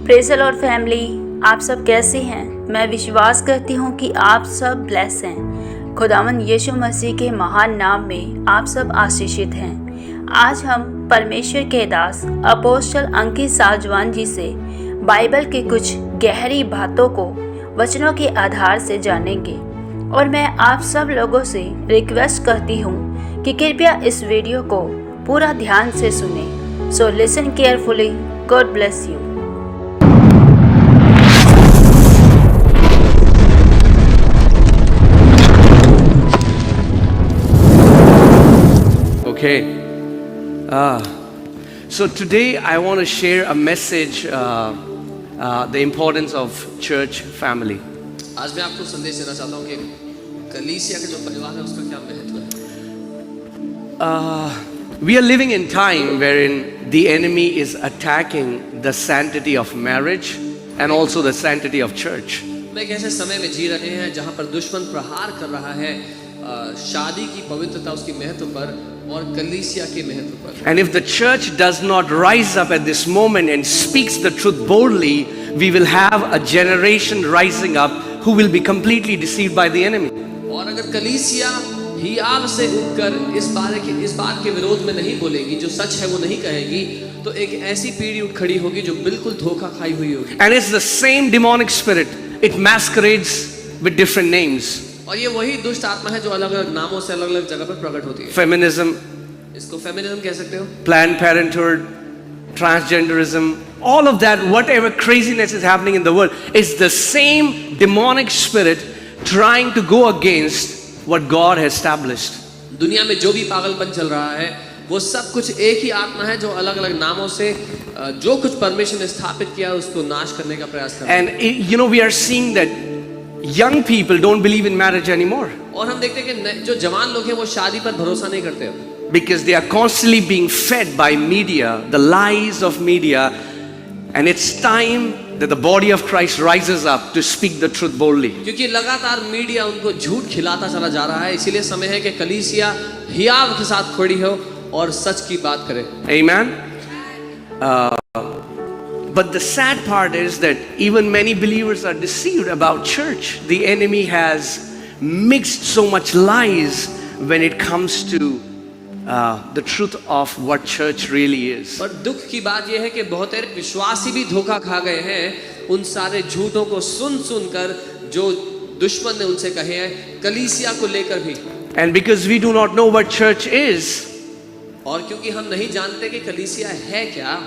Praise the Lord family, आप सब कैसे हैं? मैं विश्वास करती हूँ कि आप सब ब्लेस हैं। खुदावंद यीशु मसीह के महान नाम में आप सब आशीषित हैं। आज हम परमेश्वर के दास अपोस्टल अंकित साजवान जी से बाइबल की कुछ गहरी बातों को वचनों के आधार से जानेंगे और मैं आप सब लोगों से रिक्वेस्ट करती हूँ कि कृपया इस वीडियो को पूरा ध्यान से सुनें। So listen carefully. God bless you. Okay. So today I want to share a message, the importance of church family. आज मैं आपको संदेश देना चाहता हूँ कि कलीसिया का जो परिवार है उसका क्या महत्व है। We are living in time wherein the enemy is attacking the sanctity of marriage and also the sanctity of church. मैं एक ऐसे समय में जी रहे हैं जहाँ पर दुश्मन प्रहार कर रहा है शादी की पवित्रता, उसकी महत्व पर और कलीसिया के महत्व पर। And if the church does not rise up at this moment and speaks the truth boldly, we will have a generation rising up who will be completely deceived by the enemy. और अगर कलीसिया हियाव से उठकर इस बात के विरोध में नहीं बोलेगी, जो सच है वो नहीं कहेगी, तो एक ऐसी पीढ़ी उठ खड़ी होगी जो बिल्कुल धोखा खाई हुई होगी। And it's the same demonic spirit. It masquerades with different names. और ये वही दुष्ट आत्मा है जो अलग-अलग नामों से अलग-अलग जगह पर प्रकट होती है। Feminism, इसको फेमिनिज्म कह सकते हो, Planned Parenthood, transgenderism, all of that, whatever craziness is happening in the world, is the same demonic spirit trying to go against what God has established. दुनिया में जो भी पागलपन चल रहा है वो सब कुछ एक ही आत्मा है जो अलग-अलग नामों से जो कुछ परमेश्वर ने स्थापित किया उसको नाश करने का प्रयास कर रहा है। And we are seeing that young people don't believe in marriage anymore. और हम देखते हैं कि जो जवान लोग हैं वो शादी पर भरोसा नहीं करते अब। Because they are constantly being fed by media, the lies of media, and it's time that the body of Christ rises up to speak the truth boldly. क्योंकि लगातार मीडिया उनको झूठ खिलाता चला जा रहा है, इसीलिए समय है कि कलीसिया हियाव के साथ खड़ी हो और सच की बात करे। Amen. But the sad part is that even many believers are deceived about church. The enemy has mixed so much lies when it comes to the truth of what church really is. पर दुख की बात यह है कि बहुत सारे विश्वासी भी धोखा खा गए हैं उन सारे झूठों को सुनकर जो दुश्मन ने उनसे कहे हैं कलीसिया को लेकर भी। And because we do not know what church is, और क्योंकि हम नहीं जानते कि कलीसिया है क्या,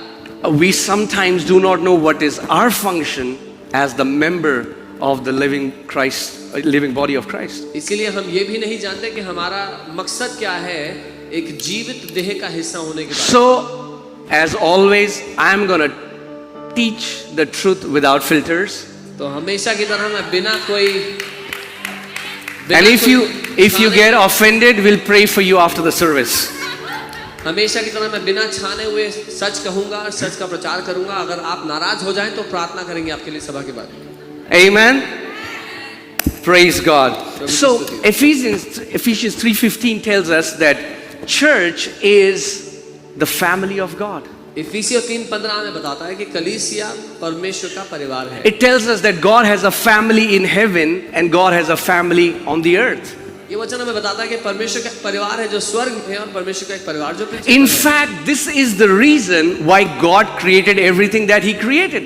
we sometimes do not know what is our function as the member of the living body of Christ. इसीलिए हम ये भी नहीं जानते कि हमारा मकसद क्या है एक जीवित देह का हिस्सा होने के बाद। So, as always, I am gonna teach the truth without filters. तो हमेशा की तरह मैं बिना कोई And if you get offended, we'll pray for you after the service. हमेशा की तरह मैं बिना छाने हुए सच कहूंगा और सच का प्रचार करूंगा। अगर आप नाराज हो जाएं तो प्रार्थना करेंगे आपके लिए सभा के बाद। Amen. Praise God. So Ephesians 3:15 tells us that church is the family of God. इफिसियों 3:15 में बताता है कि कलीसिया परमेश्वर का परिवार है। It tells us that God has a family in heaven and God has a family on the earth. ये वचन हमें बताता है कि परमेश्वर का परिवार है जो स्वर्ग में है और परमेश्वर का एक परिवार जो पृथ्वी पर है। In fact, this is the reason why God created everything that He created.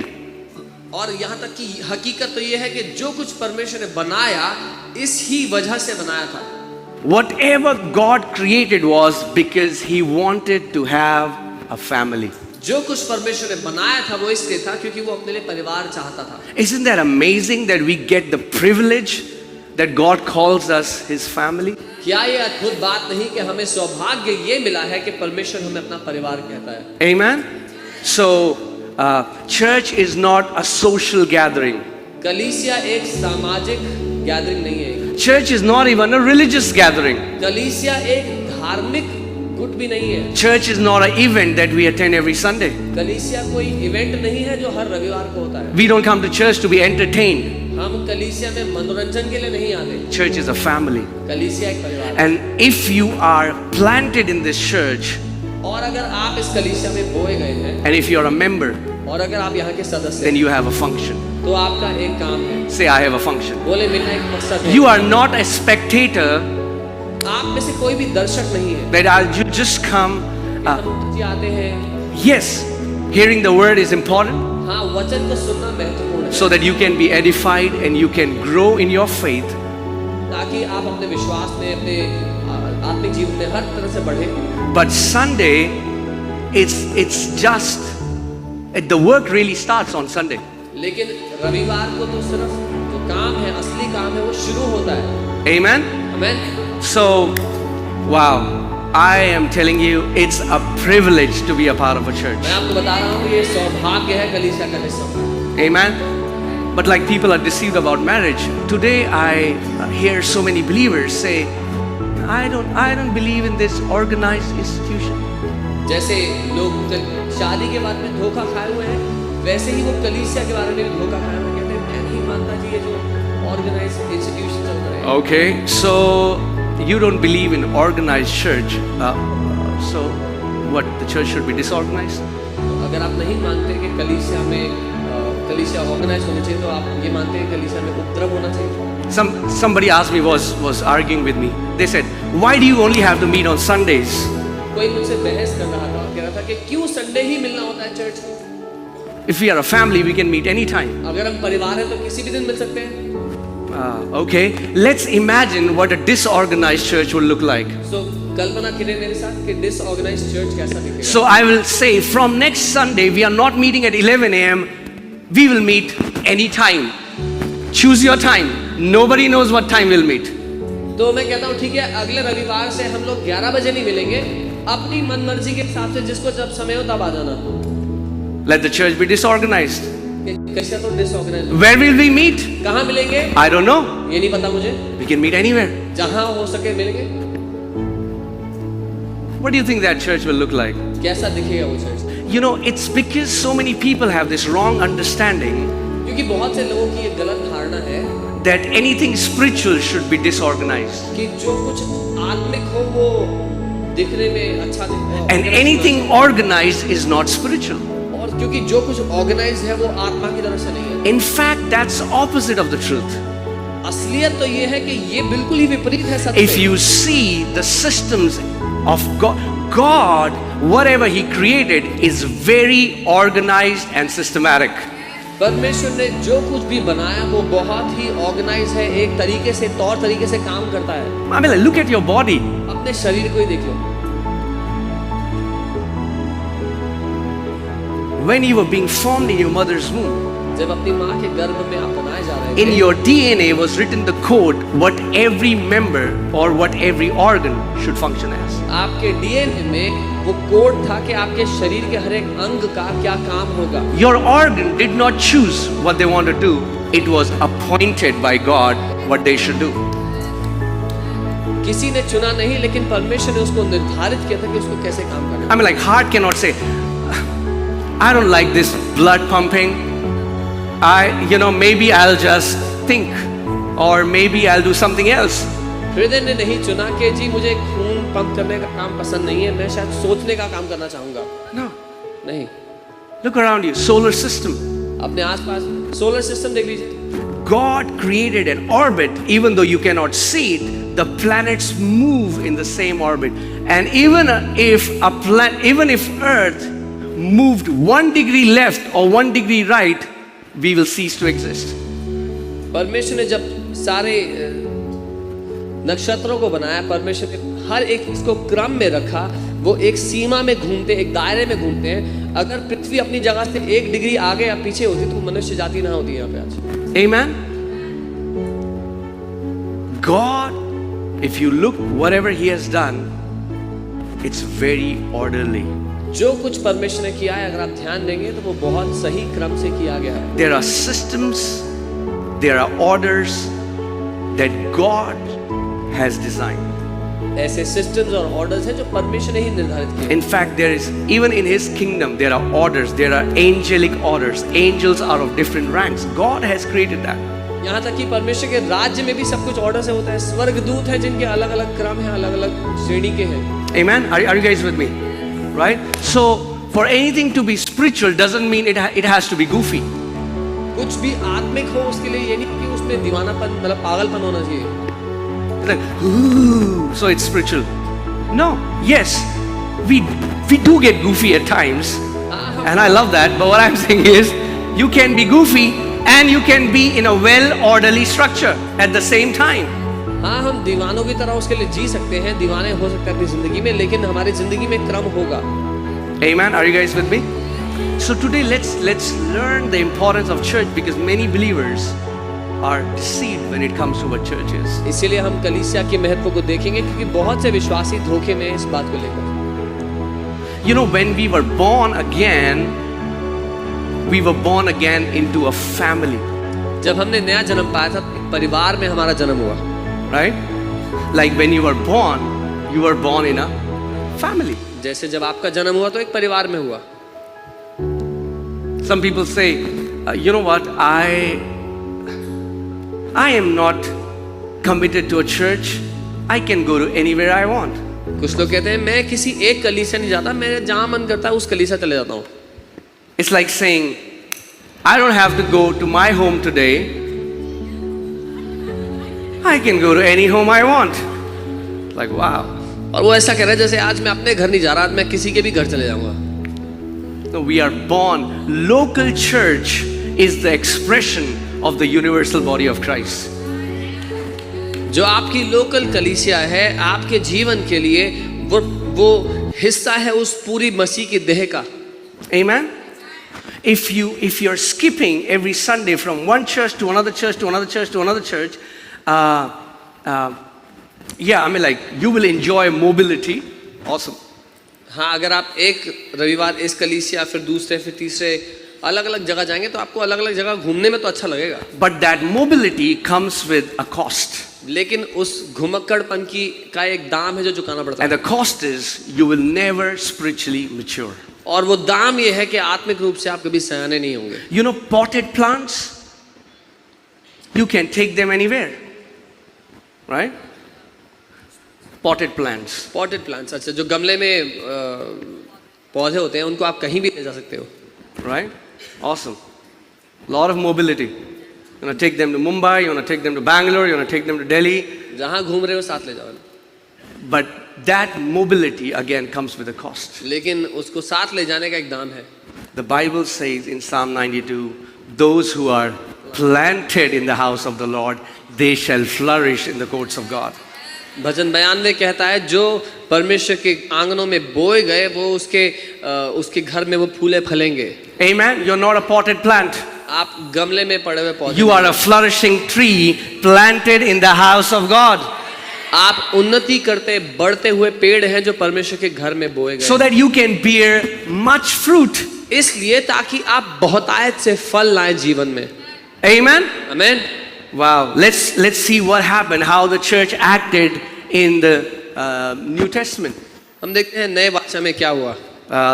और यहाँ तक कि हकीकत तो ये है कि जो कुछ परमेश्वर ने बनाया इस ही वजह से बनाया था। Whatever God created was because He wanted to have a family. जो कुछ परमेश्वर ने बनाया था वो इसलिए था क्योंकि वो अपने लिए परिवार चाहता था। Isn't that amazing that we get the privilege that God calls us His family? क्या ये अद्भुत बात नहीं कि हमें सौभाग्य ये मिला है कि परमेश्वर हमें अपना परिवार कहता है। Amen. So, church is not a social gathering. कलीसिया एक सामाजिक गैदरिंग नहीं है। Church is not even a religious gathering. कलीसिया एक धार्मिक गुट भी नहीं है। Church is not an event that we attend every Sunday. कलीसिया कोई इवेंट नहीं है जो हर रविवार को होता है। We don't come to church to be entertained. हम कलीसिया में मनोरंजन के लिए नहीं आते। Church is a family. कलीसिया एक परिवार है। And if you are planted in this church, और अगर आप इस कलीसिया में बोए गए हैं, and if you are a member, और अगर आप यहाँ के सदस्य then हैं, you have a function. तो आपका एक काम है, Say, I have a function. बोले मेरा एक मकसद है। You are not a spectator आप में से कोई भी दर्शक नहीं है। that you just come. हम जी आते हैं, Yes, hearing the word is important हाँ वचन को सुनना महत्वपूर्ण है, so that you can be edified and you can grow in your faith. ताकि आप अपने विश्वास में, अपने आत्मिक जीवन में हर तरह से बढ़े। But Sunday, it's just the work really starts on Sunday. लेकिन रविवार को तो सिर्फ जो काम है, असली काम है, वो शुरू होता है। Amen. आमीन। So, wow, I am telling you, it's a privilege to be a part of a church. मैं आपको बता रहा हूँ, ये सौभाग्य है कलीसिया का हिस्सा। Amen. But like people are deceived about marriage, today I hear so many believers say, I don't believe in this organized institution. जैसे लोग शादी के बारे में धोखा खाए हुए हैं, वैसे ही वो कलीसिया के बारे में भी धोखा खाए हुए हैं। कहते हैं मैं नहीं मानता जी ये जो ऑर्गेनाइज्ड इंस्टीट्यूशन चल रहा है। Okay, so you don't believe in organized church. So what, the church should be disorganized? अगर आप नहीं मानते कि कलीसिया में कलीसिया ऑर्गेनाइज होनी चाहिए, तो आप ये मानते हैं कलीसिया में उपद्रव होना चाहिए। Somebody asked me, was arguing with me. They said, why do you only have to meet on Sundays? कोई मुझसे बहस कर रहा था और कह रहा था कि क्यों संडे ही मिलना होता है चर्च को? If we are a family, we can meet anytime. अगर हम परिवार हैं तो किसी भी दिन मिल सकते हैं। Okay, let's imagine what a disorganized church will look like. So कल्पना करें मेरे साथ कि डिसऑर्गेनाइज्ड चर्च कैसा दिखेगा। So I will say, from next Sunday, we are not meeting at 11 a.m. We will meet anytime. Choose your time. Nobody knows what time we'll meet. तो मैं कहता हूँ ठीक है, अगले रविवार से हम लोग 11 बजे नहीं मिलेंगे, अपनी मन मर्जी के हिसाब से जिसको जब समय हो तब आ जाना। Let the church be disorganized. कैसे तो disorganised? Where will we meet? कहाँ मिलेंगे? I don't know. ये नहीं पता मुझे। We can meet anywhere. जहाँ हो सके मिलेंगे। What do you think that church will look like? कैसा दिखेगा वो church? You know, it's because so many people have this wrong understanding क्योंकि बहुत से लोगों की ये गलत धारणा है that anything spiritual should be disorganized. कि जो कुछ आत्मिक हो वो दिखने में अच्छा दिखे, And anything organized is not spiritual. और क्योंकि जो कुछ ऑर्गेनाइज है वो आत्मा की तरफ से नहीं है। In fact, that's opposite of the truth. असलियत तो ये है कि ये बिल्कुल ही विपरीत है सत्य If से। you see the systems of God, whatever He created is very organized and systematic. परमेश्वर ने जो कुछ भी बनाया वो बहुत ही ऑर्गेनाइज है, एक तरीके से तौर तरीके से काम करता है। I mean, look at your body. अपने शरीर को ही देख लो। When you were being formed in your mother's womb, जब अपनी माँ के गर्भ में आप बनाए जा रहे in थे, your DNA was written the code what every member or what every organ should function as. आपके डीएनए में वो कोड था कि आपके शरीर के हर एक अंग का क्या काम होगा। Your organ did not choose what they want to do. It was appointed by God what they should do. किसी ने चुना नहीं, लेकिन परमेश्वर ने उसको निर्धारित किया था कि उसको कैसे काम करना है। I mean, like heart cannot say, I don't like this blood pumping. Maybe I'll just think, or maybe I'll do something else. हृदय ने नहीं चुना कि जी मुझे खून पंप करने का काम पसंद नहीं है, मैं शायद सोचने का काम करना चाहूंगा। No. नहीं, Look around you, solar system. अपने आसपास सोलर सिस्टम देख लीजिए। God created an orbit, even though you cannot see it, the planets move in the same orbit. And even if Earth moved 1 degree left or 1 degree right, we will cease to exist. परमेश्वर ने जब सारे नक्षत्रों को बनाया, परमेश्वर ने हर एक इसको क्रम में रखा, वो एक सीमा में घूमते, एक दायरे में घूमते हैं। अगर पृथ्वी अपनी जगह से 1 डिग्री आगे या पीछे होती तो मनुष्य जाति ना होती यहाँ पे आज। Amen. God, if you look whatever He has done, it's very orderly. जो कुछ परमेश्वर ने किया है, अगर आप ध्यान देंगे तो वो बहुत सही क्रम से किया गया है। There are systems, there are orders that God has designed. ऐसे सिस्टम्स और ऑर्डर्स हैं जो परमेश्वर ने ही निर्धारित किए। In fact, there is, even in His kingdom, there are orders, there are angelic orders. Angels are of different ranks. God has created that. यहाँ तक कि परमेश्वर के राज्य में भी सब कुछ ऑर्डर से होता है। स्वर्गदूत हैं जिनके अलग अलग क्रम हैं, अलग अलग श्रेणी के हैं। Amen. Are you guys with me? Right? So, For anything to be spiritual doesn't mean it has to be goofy. कुछ भी आत्मिक हो उसके लिए ये नहीं कि उसमें दीवानापन मतलब पागलपन होना चाहिए। Like, ooh, so it's spiritual. No, yes, we do get goofy at times, and I love that. But what I'm saying is, you can be goofy and you can be in a well-orderly structure at the same time. हाँ, हम दीवानों की तरह उसके लिए जी सकते हैं, दीवाने हो सकते हैं अपनी जिंदगी में, लेकिन हमारी जिंदगी में क्रम होगा। Amen. Are you guys with me? So today let's learn the importance of church, because many believers are deceived when it comes to what church is. इसीलिए हम कलीसिया के महत्व को देखेंगे, क्योंकि बहुत से विश्वासी धोखे में हैं इस बात को लेकर। You know, when we were born again into a family. जब हमने नया जन्म पाया था, परिवार में हमारा जन्म हुआ, right? Like when you were born in a family. जैसे जब आपका जन्म हुआ तो एक परिवार में हुआ। Some people say, you know what, I am not committed to a church. I can go to anywhere I want. कुछ लोग कहते हैं मैं किसी एक कलीसिया नहीं जाता, मैं जहां मन करता है उस कलीसिया चले जाता हूँ। It's like saying, I don't have to go to my home today. I can go to any home I want. Like, wow. और वो ऐसा कह रहा है जैसे आज मैं अपने घर नहीं जा रहा, आज मैं किसी के भी घर चले जाऊंगा। No, we are born. Local church is the expression of the universal body of Christ. जो आपकी लोकल कलीसिया है, आपके जीवन के लिए वो हिस्सा है उस पूरी मसीह की देह का। Amen. If you're skipping every Sunday from one church to another church to another church to another church, yeah, I mean, like, you will enjoy mobility. Awesome. हाँ, अगर आप एक रविवार इस कलीसिया फिर दूसरे फिर तीसरे अलग अलग जगह जाएंगे तो आपको अलग अलग जगह घूमने में तो अच्छा लगेगा। But that mobility comes with a cost. लेकिन उस घुमक्कड़पन की का एक दाम है जो चुकाना पड़ता है। And the cost is you will never spiritually mature. और वो दाम ये है कि आत्मिक रूप से आप कभी सयाने नहीं होंगे। You know, potted plants, you can take them anywhere, right? Potted plants. Potted plants, अच्छा, जो गमले में पौधे होते हैं उनको आप कहीं भी ले जा सकते हो, right? Awesome. Lot of mobility. You want to take them to Mumbai, you want to take them to Bangalore, you want to take them to Delhi. जहाँ घूम रहे हो साथ ले जाओ। But that mobility again comes with a cost. लेकिन उसको साथ ले जाने का एक दाम है। The Bible says in Psalm 92, those who are planted in the house of the Lord, they shall flourish in the courts of God. भजन 92 कहता है जो परमेश्वर के आंगनों में बोए गए वो उसके घर में वो फूले फलेंगे। Amen. You're not a potted plant. आप गमले में पड़े हुए पौधे। You are a flourishing tree planted in the house of God. आप उन्नति करते बढ़ते हुए पेड़ हैं जो परमेश्वर के घर में बोए गए। So that you can bear much fruit. इसलिए ताकि आप बहुतायत से फल लाएं जीवन में। Amen. Amen. Wow. Let's see what happened, how the church acted in the New Testament. हम देखते हैं नए वाचा में क्या हुआ।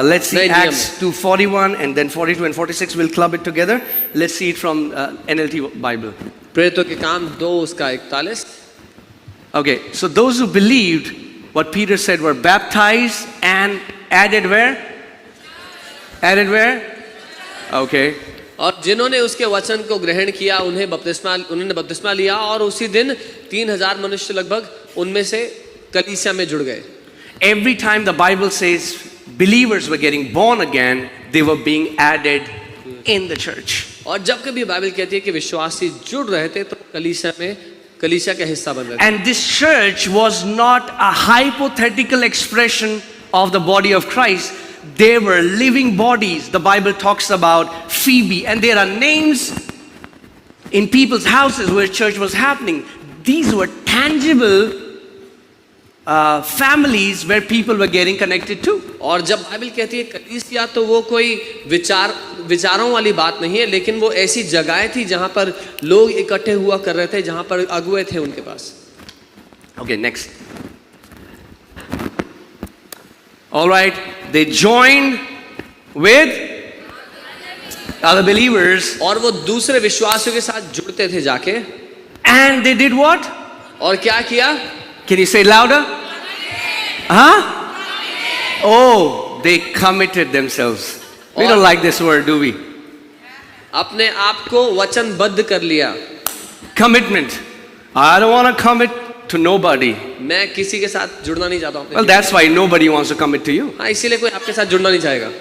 Let's see Acts 2:41 and then 42 and 46. We'll club it together. Let's see it from NLT Bible. प्रेरितों के काम 2 उसका 41। Okay, so those who believed what Peter said were baptized and added where? Added where? Okay. और जिन्होंने उसके वचन को ग्रहण किया उन्होंने बपतिस्मा लिया और उसी दिन 3000 मनुष्य लगभग उनमें से कलीसिया में जुड़ गए। Every time the Bible says believers were getting born again, they were being added in the church. और जब कभी बाइबल कहती है कि विश्वासी जुड़ रहे थे तो कलीसिया का हिस्सा बन रहे थे। And this church was not a hypothetical expression of the body of Christ. They were living bodies. The Bible talks about Phoebe, and there are names in people's houses where church was happening. These were tangible families where people were getting connected to. और जब Bible कहती है कलीसिया तो वो कोई विचारों वाली बात नहीं है, लेकिन वो ऐसी जगहें थी जहां पर लोग इकट्ठे हुआ कर रहे थे, जहां पर अगुए थे उनके पास। Okay, next. All right, they joined with other believers. और वो दूसरे विश्वासियों के साथ जुड़ते थे जाके। And they did what? और क्या किया? Can you say it louder? Huh? Oh, they committed themselves. We don't like this word, do we? अपने आप को वचनबद्ध कर लिया। Commitment. I don't want to commit to nobody. मैं किसी के साथ जुड़ना नहीं चाहता हूँ। Well, that's why nobody wants to commit to you. हाँ, इसीलिए कोई आपके साथ जुड़ना नहीं चाहेगा।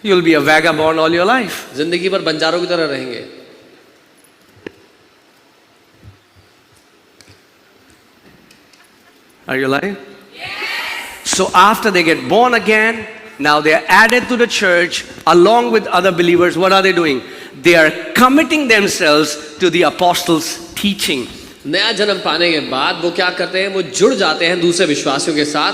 You'll be a vagabond all your life. जिंदगी भर बंजारों की तरह रहेंगे। Are you alive? Yes. So after they get born again, now they are added to the church along with other believers. What are they doing? They are committing themselves to the apostles' teaching. नया जन्म पाने के बाद वो क्या करते हैं? वो जुड़ जाते हैं दूसरे विश्वासियों के साथ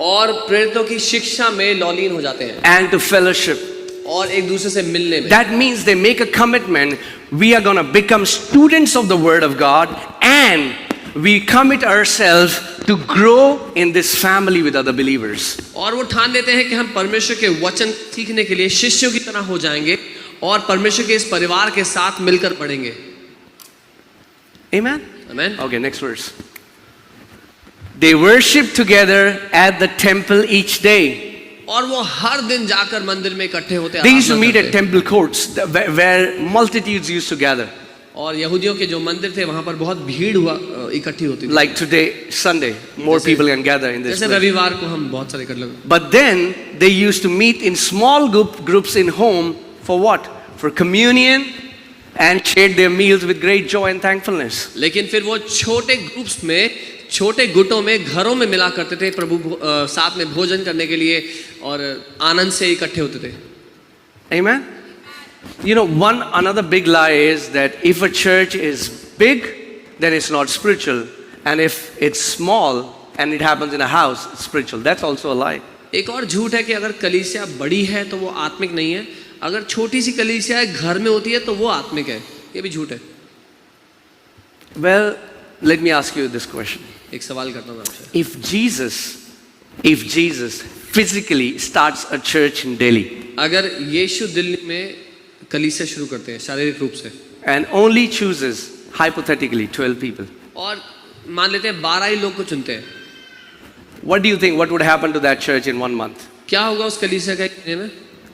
और प्रेरितों की शिक्षा में लौलीन हो जाते हैं And to fellowship. और एक दूसरे से मिलने में। That means they make a commitment. We are going to become students of the Word of God, and we commit ourselves to grow in this family with other believers. और वो ठान लेते हैं कि हम परमेश्वर के वचन सीखने के लिए शिष्यों की तरह हो जाएंगे और परमेश्वर के इस परिवार के साथ मिलकर पढ़ेंगे। Amen? Amen? Okay, next verse. They worship together at the temple each day. और वो हर दिन जाकर मंदिर में इकट्ठे होते They used to Aradhana meet करते। at temple courts where multitudes used to gather. और यहूदियों के जो मंदिर थे वहां पर बहुत भीड़ हुआ इकट्ठी होती थी। Like today, Sunday, more जैसे- people can gather in this जैसे place. रविवार को हम बहुत सारे इकट्ठे लोग। But then they used to meet in small groups in home for what? For communion and shared their meals with great joy and thankfulness. लेकिन फिर वो छोटे ग्रुप्स में छोटे गुटों में घरों में मिला करते थे प्रभु साथ में भोजन करने के लिए और आनंद से इकट्ठे होते थे। Amen? You know, another big lie is that if a church is big, then it's not spiritual. And if it's small and it happens in a house, it's spiritual. That's also a lie. एक और झूठ है कि अगर कलीसिया बड़ी है तो वो आत्मिक नहीं है, अगर छोटी सी कलीसिया घर में होती है तो वो आत्मिक है। ये भी झूठ है। Well, let me ask you this question. एक सवाल करता हूँ आपसे। If Jesus physically starts a church in Delhi अगर यीशु दिल्ली में कलीसिया शुरू करते हैं शारीरिक रूप से and only chooses hypothetically 12 people, और मान लेते हैं 12 ही लोग को चुनते हैं, what do you think what would happen to that church in 1 month? क्या होगा उस कलीसिया का एक महीने में?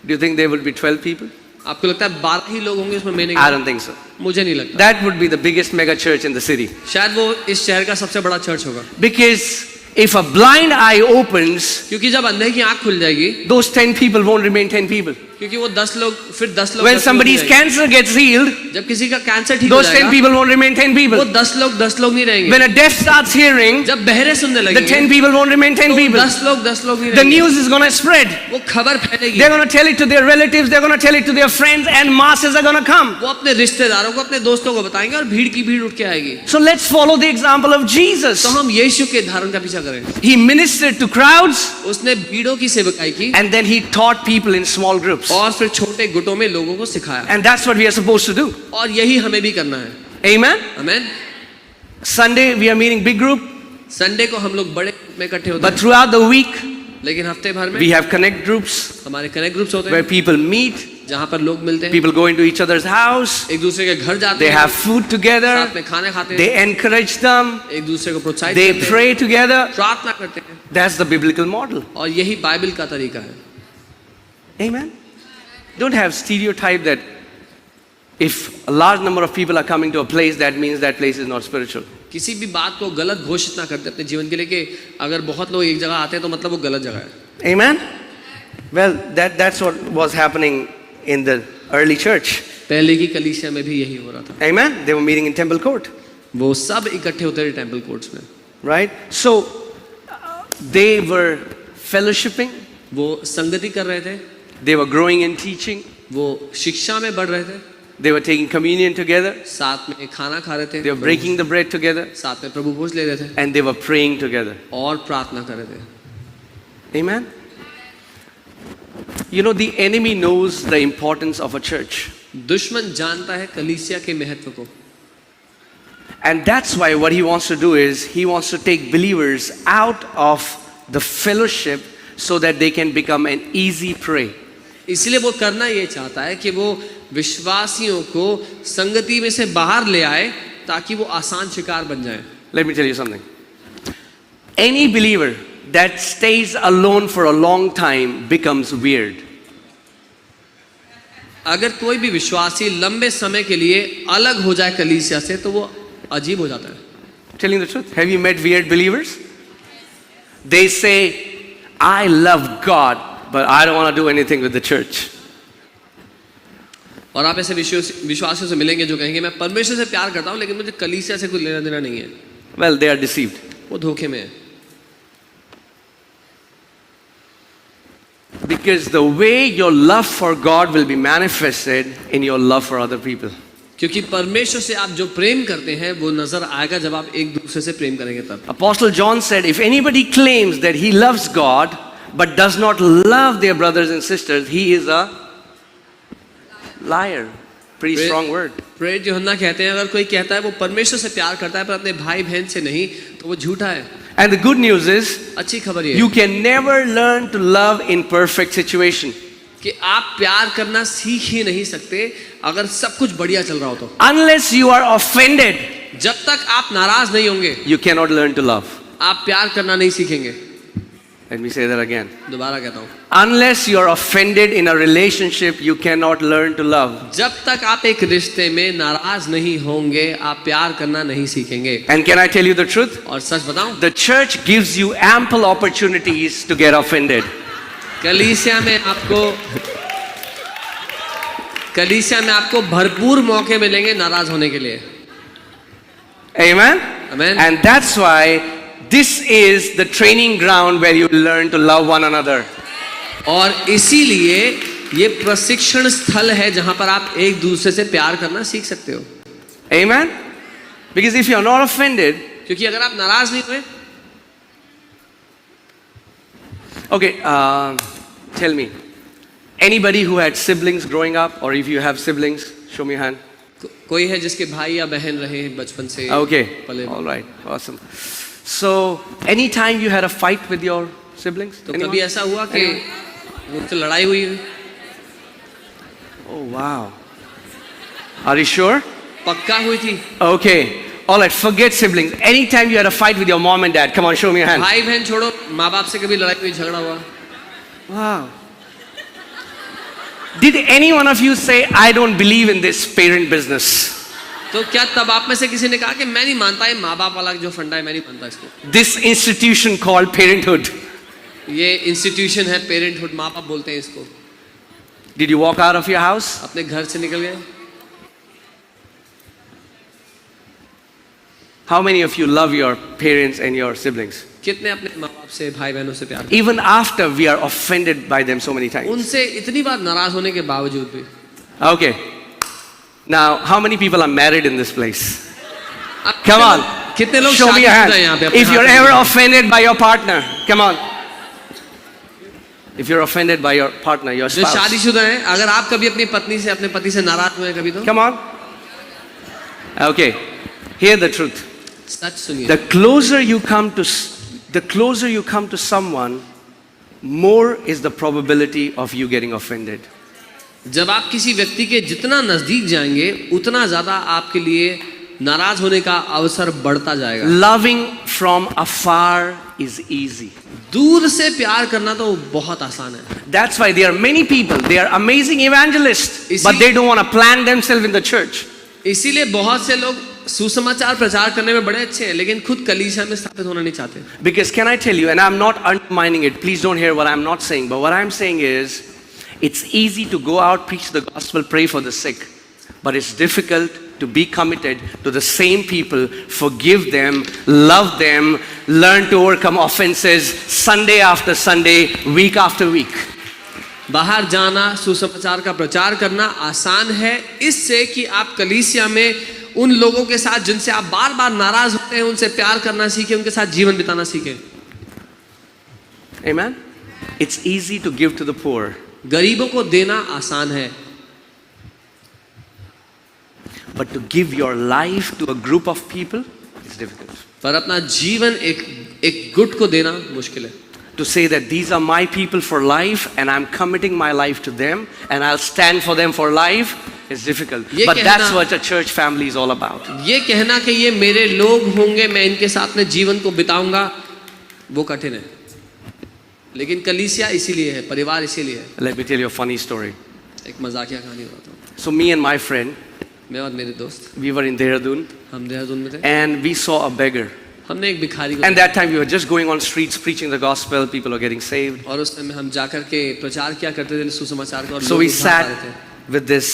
Do you think there would be 12 people? आपको लगता है 12 ही लोग होंगे उसमें महीने I के? don't think so. मुझे नहीं लगता। That would be the biggest mega church in the city. शायद वो इस शहर का सबसे बड़ा चर्च होगा, Because if a blind eye opens, क्योंकि जब अंधे की आंख खुल जाएगी, those 10 people won't remain 10 people. क्योंकि वो 10 लोग फिर 10 लोग When 10 लोग somebody's नहीं रहेंगे। cancer gets healed, जब किसी का कैंसर ठीक हो those 10 जाएगा, people won't remain 10 वो people. 10 लोग नहीं रहेंगे। When a deaf starts hearing, जब बहरे सुनने the लगेंगे, 10 people won't remain 10 तो people. 10 लोग नहीं The रहेंगे। news is going to spread. वो खबर फैलेगी, They're going to tell it to their relatives, they're going to tell it to their friends, and masses are going to come. वो अपने रिश्तेदारों को अपने दोस्तों को बताएंगे और भीड़ की भीड़ उठ के आएगी। So let's follow the example of Jesus. तो हम यीशु के धारण का पीछा करें। He ministered to crowds, उसने भीड़ों की सेवकाई की and then he taught people in small groups. और फिर छोटे गुटों में लोगों को सिखाया, And that's what we are supposed to do. और यही हमें भी करना है। Amen? आमीन। Sunday we are meeting big group, Sunday को हम लोग बड़े ग्रुप में इकट्ठे होते but हैं, throughout the week लेकिन हफ्ते भर में we have connect groups हमारे कनेक्ट ग्रुप्स होते where हैं people meet, जहाँ पर लोग मिलते हैं, people go into each other's house, एक दूसरे के घर जाते they हैं, have food together, साथ में खाने खाते हैं, they encourage them, एक दूसरे को प्रोत्साहित they करते हैं, pray together. प्रार्थना करते हैं, That's the biblical model. और यही बाइबल का तरीका है। Amen? Don't have stereotype that if a large number of people are coming to a place, that means that place is not spiritual. किसी भी बात को गलत घोषित ना करते अपने जीवन के लिए कि अगर बहुत लोग एक जगह आते हैं तो मतलब वो गलत जगह है। Amen? Well, that's what was happening in the early church. पहले की कलीसिया में भी यही हो रहा था। Amen? They were meeting in temple court, वो सब इकट्ठे होते थे टेंपल कोर्ट्स में, right? So they were fellowshipping, वो संगति कर रहे थे, they were growing in teaching, वो शिक्षा में बढ़ रहे थे, they were taking communion together, साथ में खाना खा रहे थे, they were breaking the bread together, साथ में प्रभु भोज ले रहे थे and they were praying together. और प्रार्थना कर रहे थे। Amen? You know, the enemy knows the importance of a church. दुश्मन जानता है कलीसिया के महत्व को, And that's why what he wants to do is he wants to take believers out of the fellowship so that they can become an easy prey. इसलिए वो करना ये चाहता है कि वो विश्वासियों को संगति में से बाहर ले आए ताकि वो आसान शिकार बन जाए। Let me tell you something. Any believer that stays alone for a long time becomes weird. अगर कोई भी विश्वासी लंबे समय के लिए अलग हो जाए कलीसिया से तो वो अजीब हो जाता है। Telling the truth. Have you met weird believers? They say, I love God, but I don't want to do anything with the church. और आप ऐसे विश्वासियों से मिलेंगे जो कहेंगे मैं परमेश्वर से प्यार करता हूँ लेकिन मुझे कलीसिया से कोई लेना देना नहीं है। Well, they are deceived. वो धोखे में है। Because the way your love for God will be manifested in your love for other people. क्योंकि परमेश्वर से आप जो प्रेम करते हैं वो नजर आएगा जब आप एक दूसरे से प्रेम करेंगे तब। Apostle John said, if anybody claims that he loves God but does not love their brothers and sisters, he is a liar. Pretty strong word. प्रेरित यूहन्ना कहते हैं अगर कोई कहता है वो परमेश्वर से प्यार करता है पर अपने भाई बहन से नहीं तो वो झूठा है। And the good news is, अच्छी खबर ये you can never learn to love in perfect situation. कि आप प्यार करना सीख ही नहीं सकते अगर सब कुछ बढ़िया चल रहा हो तो। Unless you are offended, जब तक आप नाराज नहीं होंगे you cannot learn to love. आप प्यार करना नहीं सीखेंगे। Let me say that again. दोबारा कहता हूँ, Unless you are offended in a relationship, you cannot learn to love. जब तक आप एक रिश्ते में नाराज नहीं होंगे आप प्यार करना नहीं सीखेंगे। And can I tell you the truth? और सच बताऊं, The church gives you ample opportunities to get offended. कलीसिया में आपको भरपूर मौके मिलेंगे नाराज होने के लिए। Amen? Amen. And that's why this is the training ground where you learn to love one another. और इसीलिए ये प्रशिक्षण स्थल है जहां पर आप एक दूसरे से प्यार करना सीख सकते हो। Amen? Because if you are not offended, क्योंकि अगर आप नाराज नहीं हुए, okay, tell me, anybody who had siblings growing up, or if you have siblings, show me your hand. कोई है जिसके भाई या बहन रहे हैं बचपन से Okay, पले all right, awesome. So, anytime you had a fight with your siblings? तो Anyone? कभी ऐसा हुआ कि मुझसे लड़ाई हुई? Oh, wow. Are you sure? पक्का हुई थी। Okay, all right, forget siblings. Anytime you had a fight with your mom and dad, come on, show me your hand. भाई बहन छोड़ो, माँ बाप से कभी लड़ाई हुई, झगड़ा हुआ? Wow. Did any one of you say, I don't believe in this parent business? तो क्या तब आप में से किसी ने कहा कि मैं नहीं मानता ये माँ बाप वाला जो फंडा है मैं नहीं मानता इसको? This institution called parenthood. ये इंस्टीट्यूशन है पेरेंटहुड, माँ बाप बोलते हैं इसको। Did you walk out of your house? अपने घर से निकल गए? How many of you love your parents and your siblings? कितने अपने माँ बाप से भाई बहनों से प्यार? Even after we are offended by them so many times. उनसे इतनी बार नाराज होने के बावजूद भी। Okay. Now, how many people are married in this place? अब Come on. कितने लोग Show me your शादीशुदा हैं यहाँ hand. पे? अपने If you're हाथ में ever दिखाओ। offended by your partner, come on. If you're offended by your partner, your जो spouse, शादीशुदा हैं, अगर आप कभी अपनी पत्नी से अपने पति से नाराज हुए हैं कभी तो come on. Okay. Hear the truth. सच सुनिए। The closer you come to someone, more is the probability of you getting offended. जब आप किसी व्यक्ति के जितना नजदीक जाएंगे उतना ज्यादा आपके लिए नाराज होने का अवसर बढ़ता जाएगा। Loving from afar is easy. दूर से प्यार करना तो बहुत आसान है। That's why there are many people, they are amazing evangelists, but they don't want to plant themselves in the church. इसीलिए बहुत से लोग सुसमाचार प्रचार करने में बड़े अच्छे हैं लेकिन खुद कलीसिया में स्थापित होना नहीं चाहते। Because can I tell you, and I'm not undermining it, please don't hear what I'm not saying, but what I'm saying is, it's easy to go out, preach the gospel, pray for the sick, but it's difficult to be committed to the same people, forgive them, love them, learn to overcome offenses, Sunday after Sunday, week after week. बाहर जाना, सुसमाचार का प्रचार करना आसान है इससे कि आप कलीसिया में उन लोगों के साथ जिनसे आप बार बार नाराज होते हैं उनसे प्यार करना सीखें, उनके साथ जीवन बिताना सीखें। Amen? It's easy to give to the poor. गरीबों को देना आसान है But to give your life to a group of people is difficult. पर अपना जीवन एक गुट को देना मुश्किल है। To say that these are my people for life and I'm committing my life to them and I'll stand for them for life is difficult. But that's what a church family is all about. ये कहना कि ये मेरे लोग होंगे मैं इनके साथ में जीवन को बिताऊंगा वो कठिन है। लेकिन कलीसिया इसीलिए है, परिवार इसीलिए है। Let me tell you a funny story. एक मजाकिया कहानी बताता हूँ। So me and my friend, मैं और मेरे दोस्त, we were in Dehradun हम देहरादून में थे, and we saw a beggar. हमने एक भिखारी को And that time we were just going on streets preaching the gospel, people were getting saved. और उस समय हम जाकर के प्रचार किया करते थे सुसमाचार का, और So लोग we उद्धार पा sat रहे थे। with this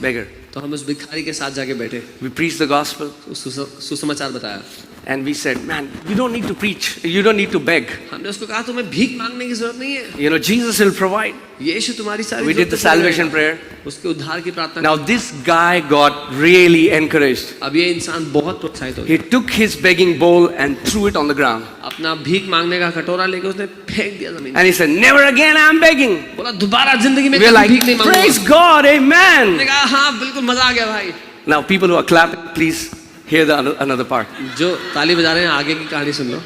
beggar. तो हम उस भिखारी के साथ जाके बैठे, We preached the gospel सुसमाचार बताया। and we said, man, you don't need to preach. You don't need to beg. हमने उसको कहा तुम्हें भीख मांगने की जरूरत नहीं है, You know, Jesus will provide. यीशु तुम्हारी सारी We did the जरूरतें पूरी salvation करेगा। prayer. उसके उद्धार की प्रार्थना Now this guy got really encouraged. की। अब ये इंसान बहुत प्रोत्साहित हो गया, He took his begging bowl and threw it on the ground. अपना भीख मांगने का कटोरा लेके उसने फेंक दिया जमीन। And he said, never again I'm begging. बोला दोबारा जिंदगी में We're कभी like, भीख नहीं मांगूंगा। praise God, amen. हमने कहा हाँ बिल्कुल मजा आ गया भाई। Now people who are clapping, please hear the another part. जो ताली बजा रहे हैं आगे की कहानी सुन लो।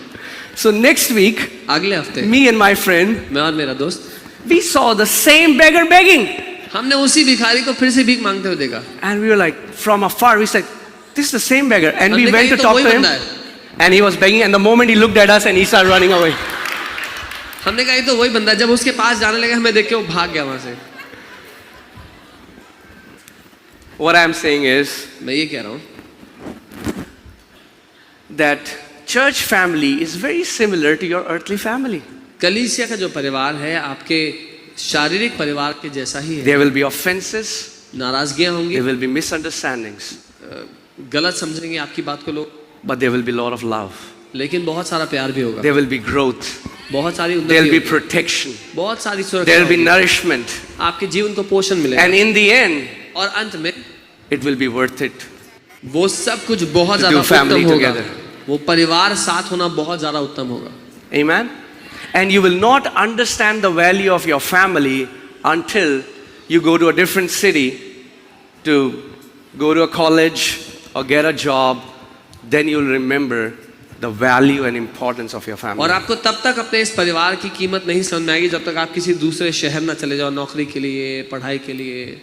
So next week, अगले हफ्ते me and my friend, मैं और मेरा दोस्त, we saw the same beggar begging. हमने उसी भिखारी को फिर से भीख मांगते हुए देखा। And we were like, from afar, we said, this is the same beggar. And we हमने went कहा, to "ये तो talk वही to him. बंदा है।" And he was begging. And the moment he looked at us and he started running away. हमने कहा ये तो वही बंदा है। जब उसके पास जाने लगे हमें देख के वो भाग गया वहां से। What I'm saying is मैं ये कह रहा हूँ that church family is very similar to your earthly family. कलीसिया का जो परिवार है आपके शारीरिक परिवार के जैसा ही है। There will be offenses. नाराजगियां होंगी, There will be misunderstandings. गलत समझेंगे आपकी बात को लोग, But there will be a lot of love. लेकिन बहुत सारा प्यार भी होगा, There will be growth. बहुत सारी There will उन्नति be होगी, protection. बहुत सारी सुरक्षा There will be होगी, nourishment. आपके जीवन को पोषण मिलेगा, And in the end, और अंत में it will be worth it. वो सब कुछ बहुत To ज्यादा do family उत्तम होगा। together. वो परिवार साथ होना बहुत ज्यादा उत्तम होगा। Amen? And you will not understand the value of your family until you go to a different city to go to a college or get a job. Then you'll remember the value and importance of your family. और आपको तब तक अपने इस परिवार की कीमत नहीं समझ में आएगी जब तक आप किसी दूसरे शहर ना चले जाओ नौकरी के लिए, पढ़ाई के लिए।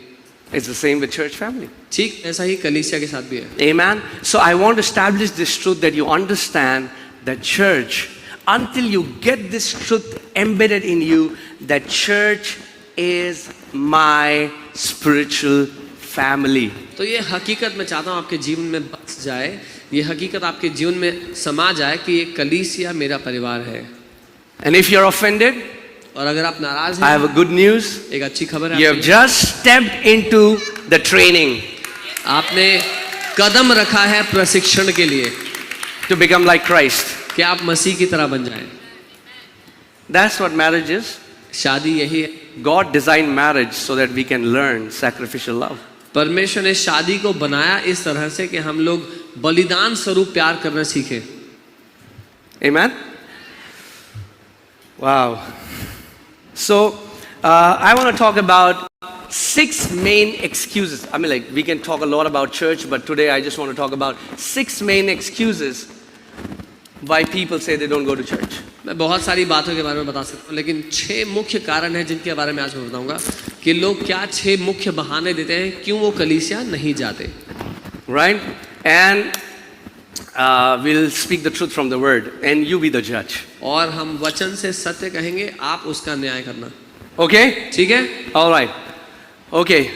It's the same with church family. ठीक ऐसा ही कलीसिया के साथ भी है। Amen? So I want to establish this truth that you understand that church, until you get this truth embedded in you, that church is my spiritual family. तो ये हकीकत मैं चाहता हूँ आपके जीवन में बस जाए, ये हकीकत आपके जीवन में समा जाए कि ये कलीसिया मेरा परिवार है। And if you're offended, और अगर आप नाराज I have a हैं, good news. एक अच्छी खबर है You have आपके लिए। just stepped into the training आपने कदम रखा है प्रशिक्षण के लिए to become like Christ. कि आप मसीह की तरह बन जाएं। That's what marriage is. शादी यही है। God designed marriage so that we can learn sacrificial love. परमेश्वर ने शादी को बनाया इस तरह से कि हम लोग बलिदान स्वरूप प्यार करना सीखें। Amen? Wow. So, I want to talk about 6 main excuses. I mean, like, we can talk a lot about church, but today I just want to talk about 6 main excuses why people say they don't go to church. मैं बहुत सारी बातों के बारे में बता सकता हूँ, लेकिन 6 मुख्य कारण हैं जिनके बारे में आज मैं बताऊंगा कि लोग क्या 6 मुख्य बहाने देते हैं क्यों वो कलीसिया नहीं जाते। Right? And we'll speak the truth from the word, and you be the judge. और हम वचन से सत्य कहेंगे, आप उसका न्याय करना। Okay? ठीक है? All right. Okay.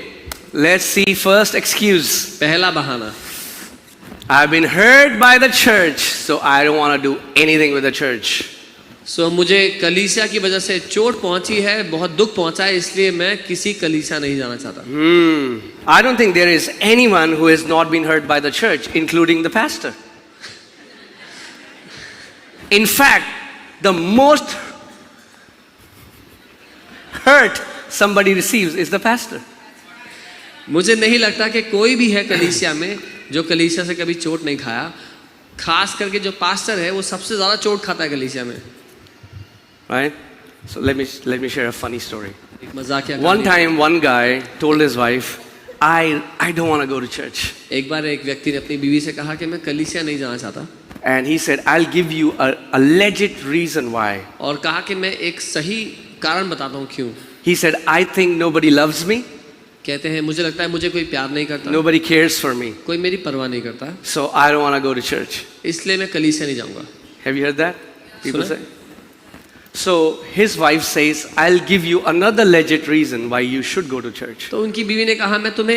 Let's see first excuse. पहला बहाना, I've been hurt by the church, so I don't want to do anything with the church. मुझे कलीसिया की वजह से चोट पहुंची है, बहुत दुख पहुंचा है, इसलिए मैं किसी कलीसिया नहीं जाना चाहता। I don't think there is anyone who has not been hurt by the church, including the pastor. In fact, the most hurt somebody receives is the pastor. मुझे नहीं लगता कि कोई भी है कलीसिया में जो कलीसिया से कभी चोट नहीं खाया। खास करके जो पास्टर है वो सबसे ज्यादा चोट खाता है कलीसिया में। Right? So let me share a funny story. एक मजाकिया One कहानी। time, one guy told his wife, I don't want to go to church. एक बार एक व्यक्ति ने अपनी बीवी से कहा कि मैं कलीसिया नहीं जाना चाहता, And he said, I'll give you a legit reason why. और कहा कि मैं एक सही कारण बताता हूँ क्यों। He said, I think nobody loves me, कहते हैं मुझे लगता है मुझे कोई प्यार नहीं करता, nobody cares for me, कोई मेरी परवाह नहीं करता, so I don't want to go to church. इसलिए मैं कलीसिया नहीं जाऊंगा। Have you heard that? People सुना? say. So his wife says, I'll give you another legit reason why you should go to church. तो उनकी बीवी ने कहा मैं तुम्हें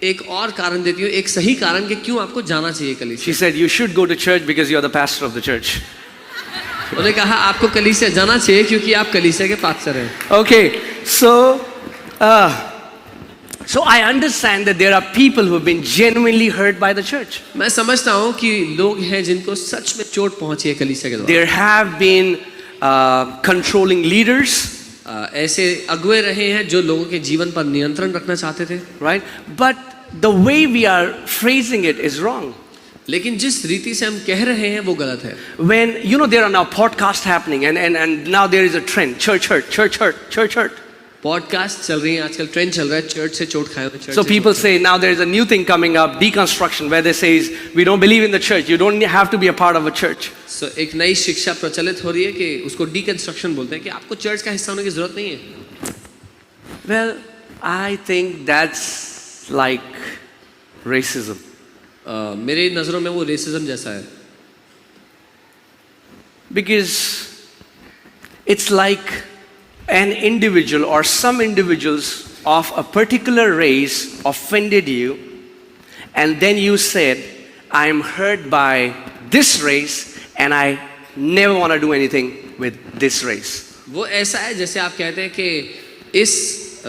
एक और कारण देती हूँ, एक सही कारण कि क्यों आपको जाना चाहिए She कलीसिया। said, you should go to church because you're the pastor of the church. उन्होंने कहा आपको कलीसिया जाना चाहिए क्योंकि आप कलीसिया के पास्टर हैं। Okay, so I understand that there are people who have been genuinely hurt by the church. मैं समझता हूँ कि लोग हैं जिनको सच में चोट पहुंची है कलीसिया के द्वारा। There have been controlling leaders, ऐसे अगुवे रहे हैं जो लोगों के जीवन पर नियंत्रण रखना चाहते थे, right? But the way we are phrasing it is wrong. लेकिन जिस रीति से हम कह रहे हैं वो गलत है। When, you know, there are now podcasts happening and now there is a trend, church hurt, church hurt, church hurt. Podcast चल रही है आजकल, ट्रेंड चल रहा है चर्च से चोट खाए हुए, चर्च So से people चोट say now there is a new thing coming up, deconstruction, where they say we don't believe in the church, you don't have to be a part of a church. खाए। So, एक नई शिक्षा प्रचलित हो रही है कि उसको डीकंस्ट्रक्शन बोलते हैं कि आपको चर्च का हिस्सा होने की जरूरत नहीं है। Well, I think that's like racism. मेरे नजरों में वो रेसिज्म जैसा है, Because it's like an individual or some individuals of a particular race offended you, and then you said, I am hurt by this race and I never want to do anything with this race. वो ऐसा है जैसे आप कहते हैं कि इस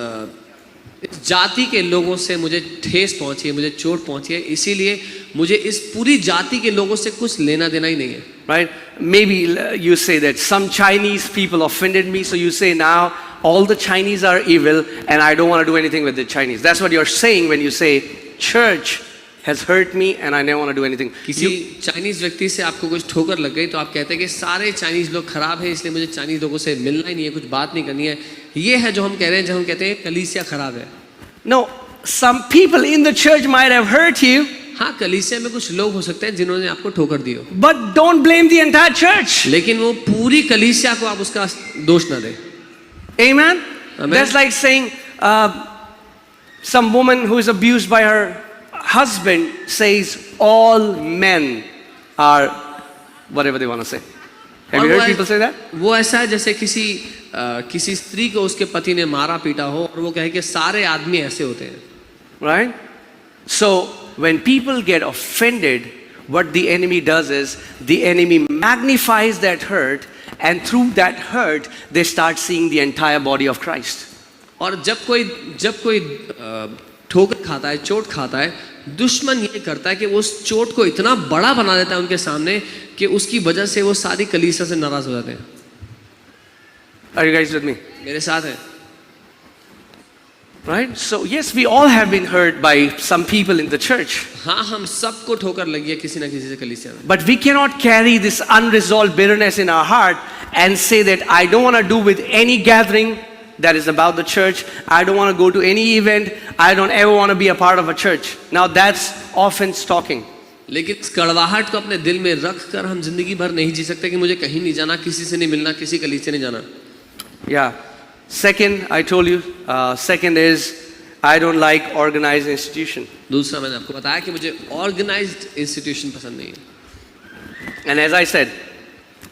जाति के लोगों से मुझे ठेस पहुंची है, मुझे चोट पहुंची है, इसीलिए मुझे इस पूरी जाति के लोगों से कुछ लेना देना ही नहीं है। Right? Maybe you say that some Chinese people offended me, so you say now all the Chinese are evil and I don't want to do anything with the Chinese. That's what you're saying when you say church has hurt me and I never want to do anything. किसी Chinese व्यक्ति से आपको कुछ ठोकर लग गई तो आप कहते हैं कि सारे चाइनीज लोग खराब हैं, इसलिए मुझे चाइनीज लोगों से मिलना ही नहीं है, कुछ बात नहीं करनी है। ये है जो हम कह रहे हैं जब हम कहते हैं कलीसिया खराब है। No, some people in the church might have hurt you, हाँ, कलीसिया में कुछ लोग हो सकते हैं जिन्होंने आपको ठोकर दी हो, but don't blame the entire church. लेकिन वो पूरी कलीसिया को आप उसका दोष ना दें। Amen? Amen. That's like saying some woman who is abused by her husband says all men are whatever they want to say. Have you heard people say that? वो ऐसा है जैसे किसी स्त्री को उसके पति ने मारा पीटा हो और वो कहे कि सारे आदमी ऐसे होते हैं। Right? So when people get offended, what the enemy does is the enemy magnifies that hurt, and through that hurt they start seeing the entire body of Christ. और जब कोई ठोकर खाता है, चोट खाता है, दुश्मन ये करता है कि वो उस चोट को इतना बड़ा बना देता है उनके सामने कि उसकी वजह से वो सारी कलीसिया से नाराज हो जाते हैं। Are you guys with me? मेरे साथ है। Right? So yes, we all have been hurt by some people in the church. हाँ, हम सबको ठोकर लगी है किसी ना किसी से कलीसिया में। But we cannot carry this unresolved bitterness in our heart and say that I don't want to do with any gathering that is about the church. I don't want to go to any event. I don't ever want to be a part of a church. Now that's offense talking. लेकिन इस कड़वाहट को अपने दिल में रख कर हम जिंदगी भर नहीं जी सकते कि मुझे कहीं नहीं जाना, किसी से नहीं मिलना, किसी कलीसिया नहीं जाना। Yeah. Second, I told you, second is I don't like organized institution. दूसरा मैंने आपको बताया कि मुझे ऑर्गेनाइज्ड इंस्टीट्यूशन पसंद नहीं है। And as I said,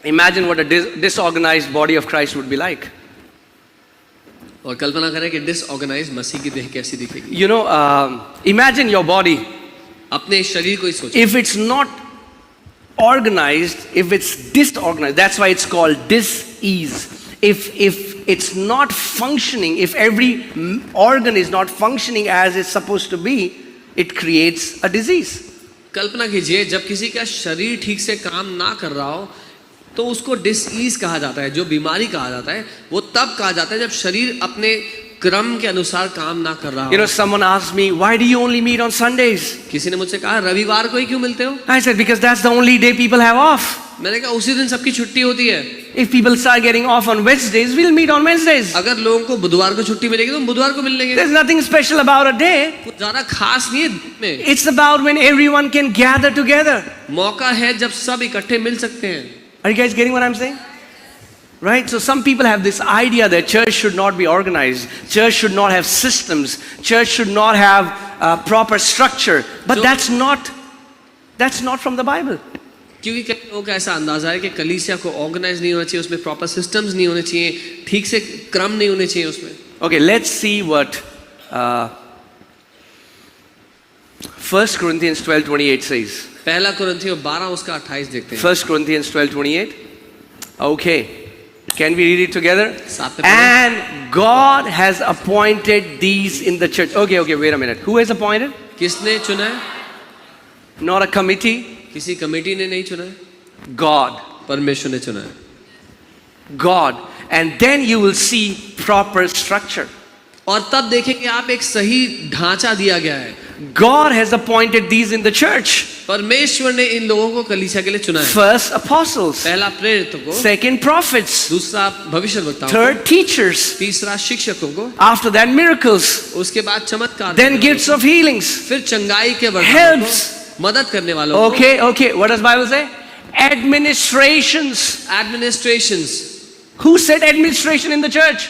imagine what a disorganized body of Christ would be like. और कल्पना करें कि डिसऑर्गेनाइज्ड मसीह की देह कैसी दिखेगी। You know, imagine your body. अपने शरीर को ही सोचिए। If it's not organized, if it's disorganized, that's why it's called dis-ease. If it's not functioning, if every organ is not functioning as it's supposed to be, it creates a disease. कल्पना कीजिए जब किसी का शरीर ठीक से काम ना कर रहा हो तो उसको डिसईज कहा जाता है, जो बीमारी कहा जाता है वो तब कहा जाता है जब शरीर अपने क्रम के अनुसार काम ना कर रहा हो। You know, someone asked me, why do you only meet on Sundays? किसी ने मुझसे कहा रविवार को ही क्यों मिलते हो? I said, because that's the only day people have off. मैंने कहा उसी दिन सबकी छुट्टी होती है। If people start getting off on Wednesdays, we'll meet on Wednesdays. अगर लोगों को बुधवार को छुट्टी मिलेगी तो हम बुधवार को मिल लेंगे। There's nothing special about a day. कुछ ज़्यादा खास नहीं है दिन में। It's about when everyone can gather together. मौका है जब सब इकट्ठे मिल सकते हैं। Are you guys getting what I'm saying? Right? So some people have this idea that church should not be organized. Church should not have systems. Church should not have proper structure. But So- that's not from the Bible. क्योंकि कई लोगों का ऐसा अंदाजा है कि कलीसिया को ऑर्गेनाइज नहीं होना चाहिए, उसमें प्रॉपर सिस्टम्स नहीं होने चाहिए, ठीक से क्रम नहीं होने चाहिए उसमें। Okay, let's see what 1 Corinthians 12:28 says. पहला कुरिन्थियों 12 उसका 28 देखते हैं। 1 Corinthians 12:28. Okay, can we read it together? साथ में पढ़ें। And God has appointed these in the church. Okay, wait a minute. Who has appointed? किसने चुना है? Not a committee. किसी कमेटी ने नहीं चुना है, God. परमेश्वर ने चुना है। God. And then you will see proper structure. और तब देखेंगे आप एक सही ढांचा दिया गया है। God has appointed these in the church. परमेश्वर ने इन लोगों को कलीसिया के लिए चुना है। First apostles. पहला प्रेरितों को, Second prophets. दूसरा भविष्यवक्ताओं को, Third teachers. तीसरा शिक्षकों को, After that miracles. उसके बाद चमत्कार, Then gifts of healings. फिर चंगाई के वरदानों Helps. को, मदद करने वालों को, Okay. What does Bible say? Administrations. Administrations. Who said administration in the church?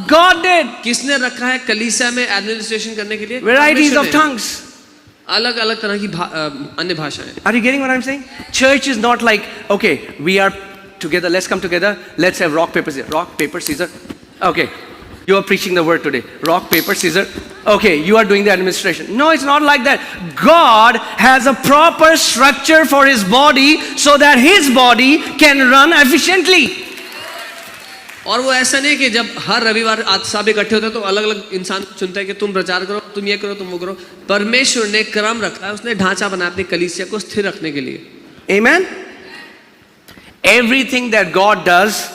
God did. किसने रखा है कलीसिया में एडमिनिस्ट्रेशन करने के लिए? Varieties परमेश्वर of ने। tongues. अलग अलग तरह की अन्य भाषाएं। Are you getting what I'm saying? Church is not like, okay, we are together, let's come together, let's have rock, paper, scissors. Rock, paper, scissors. Okay, you are preaching the word today. Rock, paper, scissors. Okay, you are doing the administration. No, it's not like that. God has a proper structure for His body so that His body can run efficiently. और वो ऐसा नहीं कि जब हर रविवार सब इकट्ठे होते हैं तो अलग अलग इंसान चुनता है कि तुम प्रचार करो, तुम ये करो, तुम वो करो। परमेश्वर ने क्रम रखा है, उसने ढांचा बनाया अपनी कलीसिया को स्थिर रखने के लिए। Amen? Everything that God does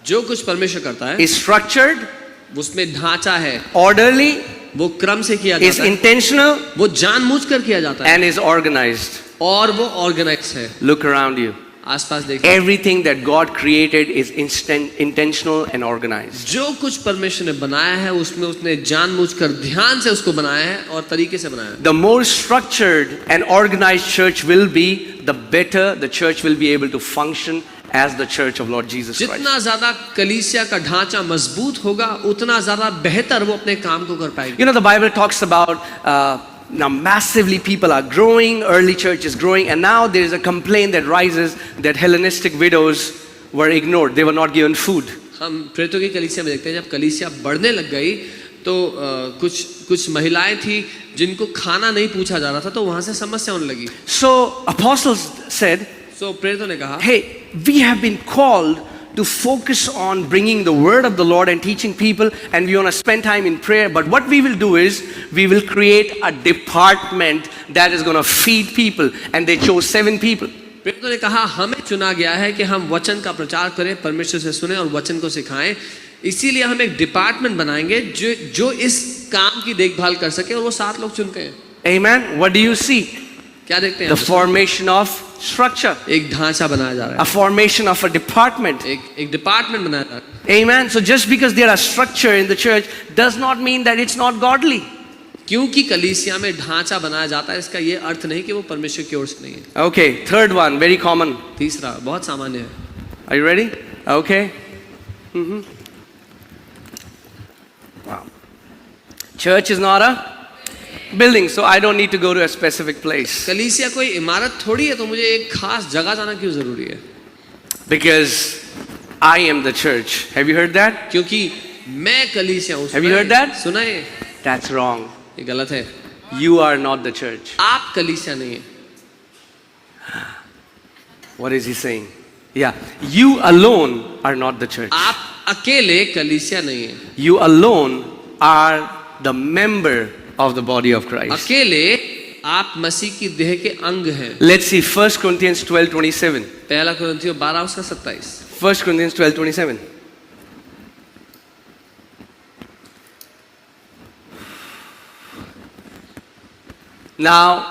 जो कुछ परमेश्वर करता है is structured, उसमें ढांचा है, orderly, वो क्रम से किया is जाता है, intentional, वो जानबूझकर किया जाता है and is organized. और वो ऑर्गेनाइज है। Look around you. आसपास देखिए, Everything that God created is intentional and organized. जो कुछ परमेश्वर ने बनाया है उसमें उसने जानबूझकर ध्यान से उसको बनाया है और तरीके से बनाया है। The more structured and organized church will be, the better the church will be able to function as the church of Lord Jesus Christ. जितना ज्यादा कलीसिया का ढांचा मजबूत होगा उतना ज्यादा बेहतर वो अपने काम को कर पाएगी। You know, the Bible talks about now massively people are growing, early church is growing, and now there is a complaint that rises that Hellenistic widows were ignored, they were not given food. हम प्रेरितों की कलीसिया में देखते हैं जब कलीसिया बढ़ने लग गई तो कुछ महिलाएं थी जिनको खाना नहीं पूछा जा रहा था, तो वहां से समस्या होने लगी। So apostles said, तो प्रेरितों ने कहा, hey, we have been called to focus on bringing the word of the Lord and teaching people, and we want to spend time in prayer, but what we will do is we will create a department that is going to feed people, and they chose 7 people. प्रेरितों ने कहा हमें चुना गया है कि हम वचन का प्रचार करें, परमेश्वर से सुने और वचन को सिखाएं, इसीलिए हम एक डिपार्टमेंट बनाएंगे जो इस काम की देखभाल कर सके, और वो 7 लोग चुनते हैं। Amen. What do you see? क्या देखते हैं? The formation of structure, एक ढांचा बनाया जा रहा a formation of a department. है, एक डिपार्टमेंट बनाया जा रहा है। Amen. So just because there are structure in the church does not mean that it's not godly. क्योंकि कलीसिया में ढांचा बनाया जाता है इसका ये अर्थ नहीं कि वो परमेश्वर की ओर से नहीं है। Okay, third one, very common. तीसरा बहुत सामान्य है। Are you ready? Okay. Wow. Church is not a building, so I don't need to go to a specific place. कलीसिया कोई इमारत थोड़ी है तो मुझे एक खास जगह जाना क्यों जरूरी है? Because I am the church. Have you heard that? क्योंकि मैं कलीसिया हूँ। Have you heard that? सुना है? That's wrong. ये गलत है। You are not the church. आप कलीसिया नहीं है। What is he saying? Yeah, you alone are not the church. आप अकेले कलीसिया नहीं है। You alone are the member of the body of Christ. अकेले आप मसीह की देह के अंग हैं। Let's see 1 Corinthians 12:27. पहला कुरिन्थियों 12 उसका 27। 1 Corinthians 12:27. Now,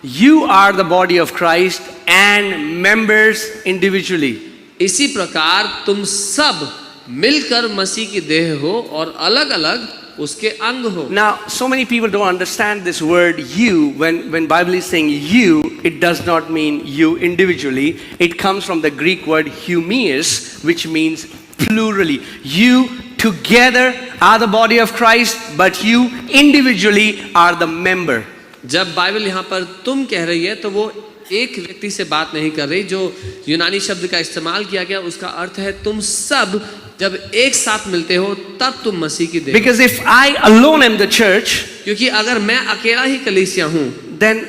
you are the body of Christ and members individually. इसी प्रकार तुम सब मिलकर मसीह की देह हो और अलग-अलग उसके अंग हो। Now, so many people don't understand this word you. When Bible is saying you, it does not mean you individually. It comes from the Greek word humeus, which means plurally. You together are the body of Christ, but you individually are the member. जब Bible यहाँ पर तुम कह रही है तो वो एक व्यक्ति से बात नहीं कर रही। जो यूनानी शब्द का इस्तेमाल किया गया उसका अर्थ है तुम सब जब एक साथ मिलते हो तब तुम मसीह की देह। Because if I alone am the church, क्योंकि अगर मैं अकेला ही कलीसिया हूँ, then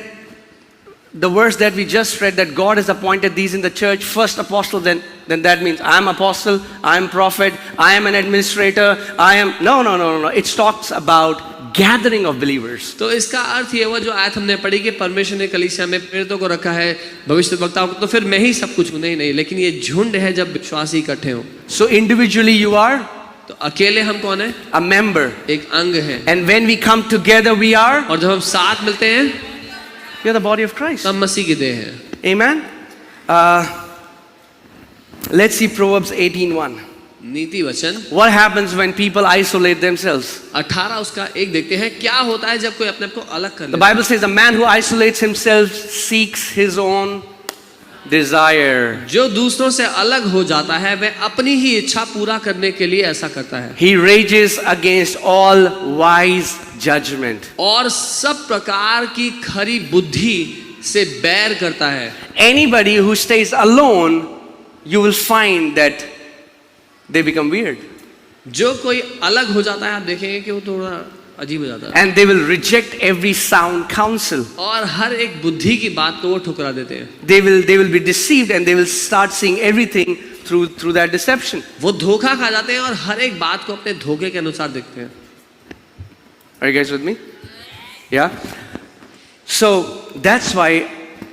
the verse that we just read, that God has appointed these in the church, first apostle, then that means I am apostle, I am prophet, I am an administrator, I am no. It talks about gathering of believers. तो इसका अर्थ ये हुआ जो आयत हमने पढ़ी कि परमेश्वर ने कलीसिया में प्रेरितों को रखा है, भविष्यद्वक्ताओं को, तो फिर मैं ही सब कुछ हूँ? नहीं, लेकिन ये झुंड है जब विश्वासी इकट्ठे हो। So individually you are, तो अकेले हम कौन है? a member. एक अंग है। And when we come together we are, और जब हम साथ मिलते हैं we are the body of Christ. तब मसीह की देह है। Amen. Let's see Proverbs 18:1. नीति वचन What happens when people isolate themselves? 18 उसका एक देखते हैं, क्या होता है जब कोई अपने आप को अलग कर The लेता है। Bible says a man who isolates himself seeks his own desire. जो दूसरों से अलग हो जाता है वह अपनी ही इच्छा पूरा करने के लिए ऐसा करता है He rages against all wise judgment. और सब प्रकार की खरी बुद्धि से बैर करता है। Anybody who stays alone, you will find that they become weird. जो कोई अलग हो जाता है आप देखेंगे कि वो थोड़ा अजीब हो जाता है And they will reject every sound counsel. और हर एक बुद्धि की बात को वो ठुकरा देते हैं। They will be deceived and they will start seeing everything through that deception. वो धोखा खा जाते हैं और हर एक बात को अपने धोखे के अनुसार देखते हैं। Are you guys with me? Yeah? So that's why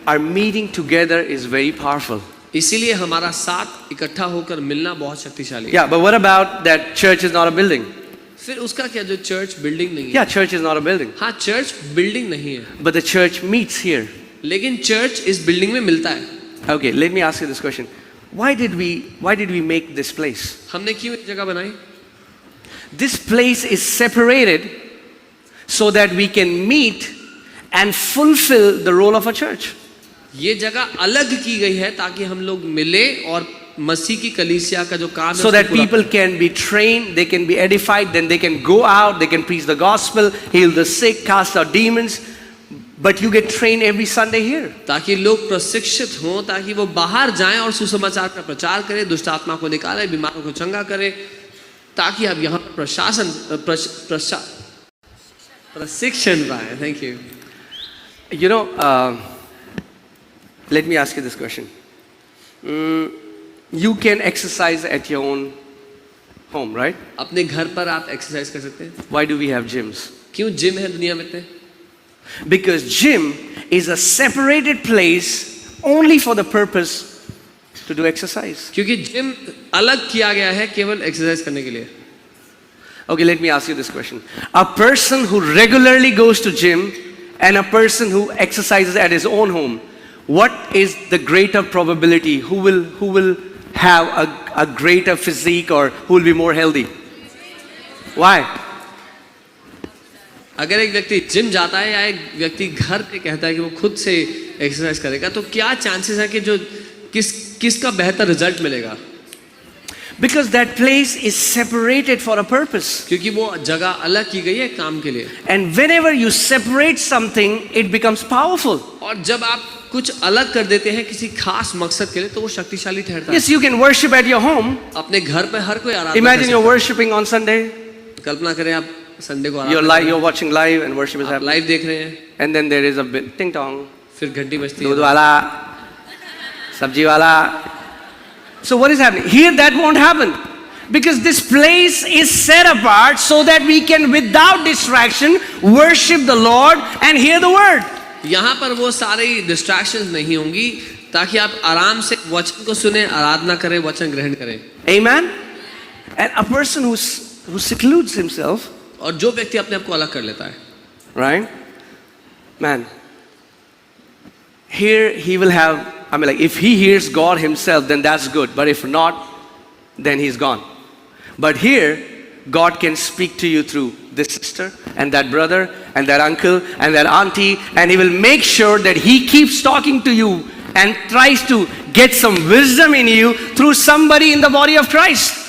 our meeting together is very powerful. इसीलिए हमारा साथ इकट्ठा होकर मिलना बहुत शक्तिशाली है। Yeah, but what about that church is not a building? फिर उसका क्या जो चर्च बिल्डिंग नहीं है? Yeah, church is not a building. हाँ, चर्च बिल्डिंग नहीं है, But the church meets here. लेकिन चर्च इस बिल्डिंग में मिलता है। Okay, let me ask you this question. Why did we make this place? हमने क्यों एक जगह बनाई? This place is separated so that we can meet and fulfill the role of a church. ये जगह अलग की गई है ताकि हम लोग मिले और मसीह की कलीसिया का जो काम है So that उसको पूरा people can be trained, they can be edified, then they can go out, they can preach the gospel, heal the sick, cast out demons. But you get trained every Sunday here. ताकि लोग प्रशिक्षित हों, ताकि वो बाहर जाएं और सुसमाचार का प्रचार करें, दुष्ट आत्मा को निकालें, बीमारों को चंगा करें, ताकि आप यहाँ पर प्रशिक्षण पाएं। Thank you. You know, let me ask you this question. You can exercise at your own home, right? अपने घर पर आप एक्सरसाइज कर सकते हैं। Why do we have gyms? क्यों जिम है दुनिया में इतने? Because gym is a separated place only for the purpose to do exercise. क्योंकि जिम अलग किया गया है केवल एक्सरसाइज करने के लिए। Okay, let me ask you this question. A person who regularly goes to gym and a person who exercises at his own home, what is the greater probability? Who will have a greater physique or who will be more healthy? Why? अगर एक व्यक्ति gym जाता है या एक व्यक्ति घर पे कहता है कि वो खुद से एक्सरसाइज करेगा, तो क्या चांसेस है कि जो किसका बेहतर रिजल्ट मिलेगा? Because that place is separated for a purpose. क्योंकि वो जगह अलग की गई है काम के लिए। And whenever you separate something, it becomes powerful. और जब आप कुछ अलग कर देते हैं किसी खास मकसद के लिए, तो वो शक्तिशाली ठहरता है। Yes, you can worship at your home. अपने घर पे हर कोई आराधना Imagine कर you're सकता worshiping on Sunday. है। कल्पना करें आप संडे को You're watching live and worship is आप happening. लाइव देख रहे हैं, And then there is a bit ting tong. फिर घंटी बजती दूध है, वाला, sabji wala. So what is happening? Here that won't happen. Because this place is set apart so that we can without distraction worship the Lord and hear the word. यहाँ पर वो सारी डिस्ट्रैक्शंस नहीं होंगी ताकि आप आराम से वचन को सुने, आराधना करें, वचन ग्रहण करें। Amen? And a person who secludes himself, और जो व्यक्ति अपने आप को अलग कर लेता है, right? Man, here he will have, I mean, like if he hears God himself, then that's good. But if not, then he's gone. But here, God can speak to you through this sister and that brother and that uncle and that auntie, and he will make sure that he keeps talking to you and tries to get some wisdom in you through somebody in the body of Christ.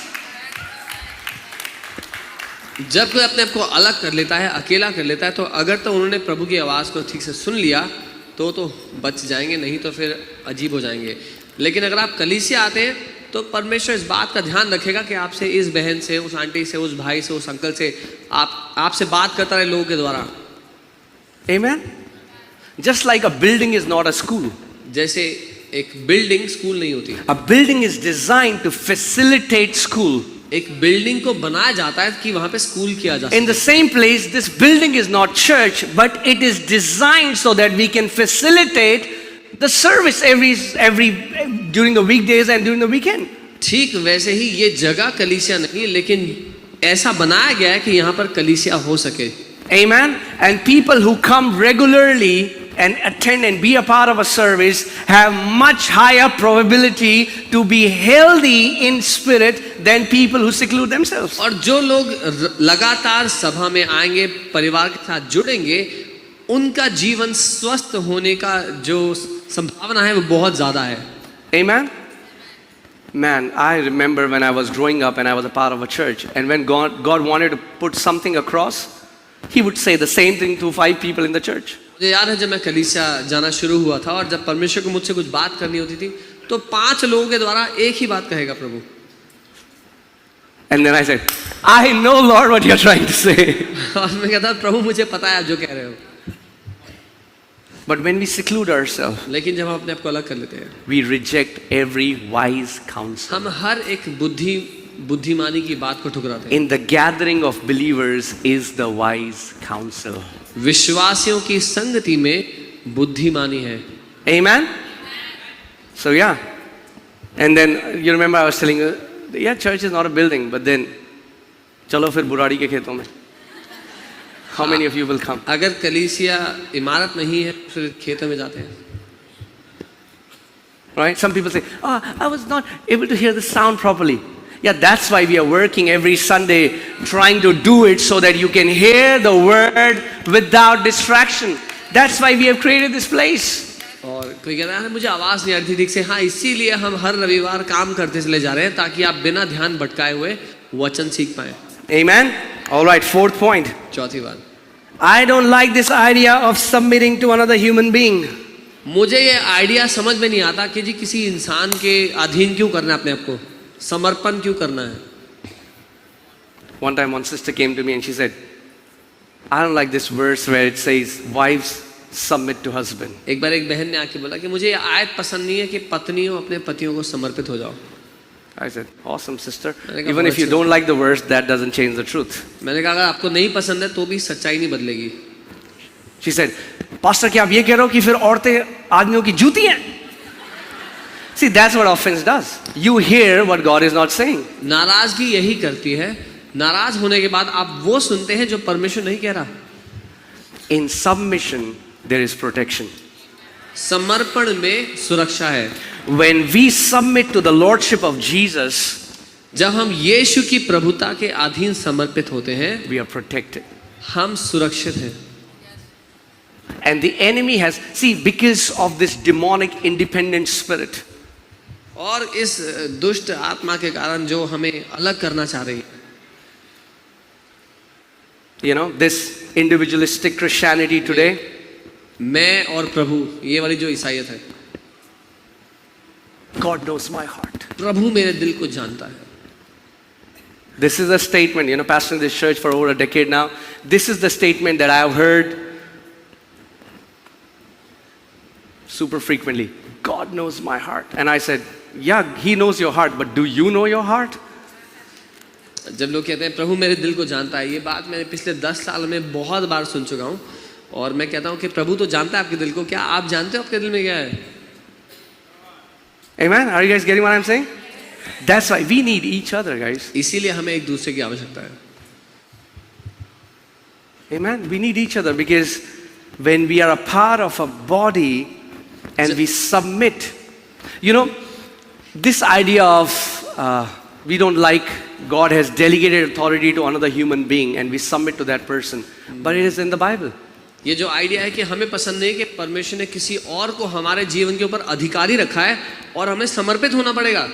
जब कोई अपने आप को अलग कर लेता है, अकेला कर लेता है, तो अगर तो उन्होंने प्रभु की आवाज़ को ठीक से सुन लिया, तो बच जाएंगे, नहीं तो फिर अजीब हो जाएंगे। लेकिन अगर आप कलीसिया आते हैं तो परमेश्वर इस बात का ध्यान रखेगा कि आपसे, इस बहन से, उस आंटी से, उस भाई से, उस अंकल से आपसे बात करता रहे लोगों के द्वारा। Amen? Just like a building is not a school. जैसे एक बिल्डिंग स्कूल नहीं होती, A building is designed to facilitate school. एक बिल्डिंग को बनाया जाता है कि वहां पे स्कूल किया जा In the सके। same place, this building is not church, but it is designed so that we can facilitate the service during the weekdays and during the weekend. ठीक वैसे ही ये जगह कलीसिया नहीं, लेकिन ऐसा बनाया गया है कि यहाँ पर कलीसिया हो सके। Amen? And people who come regularly and attend and be a part of a service have much higher probability to be healthy in spirit than people who seclude themselves. और जो लोग लगातार सभा में आएंगे, परिवार के साथ जुड़ेंगे, उनका जीवन स्वस्थ होने का जो संभावना है वो बहुत ज्यादा है। Amen? Man, I remember when I was growing up and I was a part of a church, and when God wanted to put something across, He would say the same thing to 5 people in the church. मुझे याद है जब मैं कलीसिया जाना शुरू हुआ था और जब परमेश्वर को मुझसे कुछ बात करनी होती थी तो 5 लोगों के द्वारा एक ही बात कहेगा प्रभु। And then I said, I know Lord what you're trying to say. और मैं कहता प्रभु मुझे पता है आप जो कह रहे हो। But when we seclude ourselves, लेकिन जब हम अपने आप को अलग कर लेते हैं, we reject every wise counsel. हम हर एक बुद्धिमानी की बात को ठुकराते हैं। In the gathering of believers is the wise counsel. विश्वासियों की संगति में बुद्धिमानी है। Amen? So yeah. And then you remember I was telling you, yeah, church is not a building, but then चलो फिर बुराड़ी के खेतों में. How many of you will come? अगर कलीसिया इमारत नहीं है फिर खेतों में जाते हैं। Right? Some people say, oh, I was not able to hear the sound properly. Yeah, that's why we are working every Sunday trying to do it so that you can hear the word without distraction. That's why we have created this place. और कोई कहता है मुझे आवाज नहीं आ रही थी ठीक से। हाँ, इसीलिए हम हर रविवार काम करते चले जा रहे हैं ताकि आप बिना ध्यान भटकाए हुए वचन सीख पाए। Amen? All right, 4th point. चौथी बात, I don't like this idea of submitting to another human being. मुझे ये आइडिया समझ में नहीं आता कि जी किसी इंसान के अधीन क्यों करना है, अपने आप को समर्पण क्यों करना है। One time one sister came to me and she said, I don't like this verse where it says wives submit to husband. एक बार एक बहन ने आके बोला कि मुझे ये आयत पसंद नहीं है कि पत्नियों अपने पतियों को समर्पित हो जाओ। I said, awesome sister. Even if you don't like the verse, that doesn't change the truth. मैंने कहा अगर आपको नहीं पसंद है तो भी सच्चाई नहीं बदलेगी। She said, Pastor, क्या आप ये कह रहे हो कि फिर औरतें आदमियों की जूती हैं? See, that's what offense does. You hear what God is not saying. नाराजगी यही करती है, नाराज होने के बाद आप वो सुनते हैं जो परमेश्वर नहीं कह रहा। In submission, there is protection. समर्पण में सुरक्षा है। When we submit to the lordship of Jesus, जब हम यीशु की प्रभुता के अधीन समर्पित होते हैं, we are protected. हम सुरक्षित हैं। And the enemy has, see, because of this demonic independent spirit, और इस दुष्ट आत्मा के कारण जो हमें अलग करना चाह रही है, you know, this individualistic Christianity today, मैं और प्रभु, ये वाली जो ईसाईयत है, God knows my heart. प्रभु मेरे दिल को जानता है। This is a statement, you know, pastoring this church for over a decade now. This is the statement that I have heard super frequently. God knows my heart. And I said, yeah, He knows your heart, but do you know your heart? जब लोग कहते हैं प्रभु मेरे दिल को जानता है, ये बात मैंने पिछले 10 साल में बहुत बार सुन चुका हूँ। और मैं कहता हूँ कि प्रभु तो जानता है आपके दिल को, क्या आप जानते हो आपके दिल में क्या है? Amen? Are you guys getting what I'm saying? That's why we need each other, guys. इसीलिए हमें एक दूसरे की आवश्यकता है। Amen? We need each other because when we are a part of a body and we submit, you know, this idea of we don't like God has delegated authority to another human being and we submit to that person, but it is in the Bible. ये जो idea है कि हमें पसंद नहीं कि परमेश्वर ने किसी और को हमारे जीवन के ऊपर अधिकारी रखा है और हमें समर्पित होना पड़ेगा,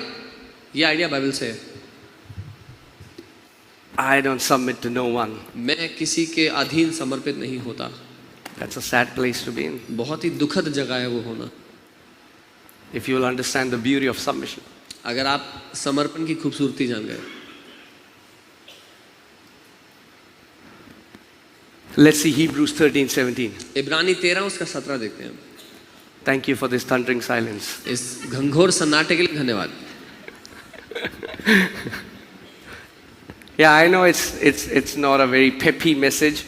ये आइडिया बाइबल से है। I don't submit to no one. मैं किसी के अधीन समर्पित नहीं होता। That's a sad place to be in. बहुत ही दुखद जगह है वो होना। If you will understand the beauty of submission. अगर आप समर्पण की खूबसूरती जान गए। Let's see Hebrews 13:17. इब्रानी 13 उसका 17 देखते हैं। Thank you for this thundering silence. इस घंघोर सन्नाटे के लिए धन्यवाद। Yeah, I know it's not a very peppy message,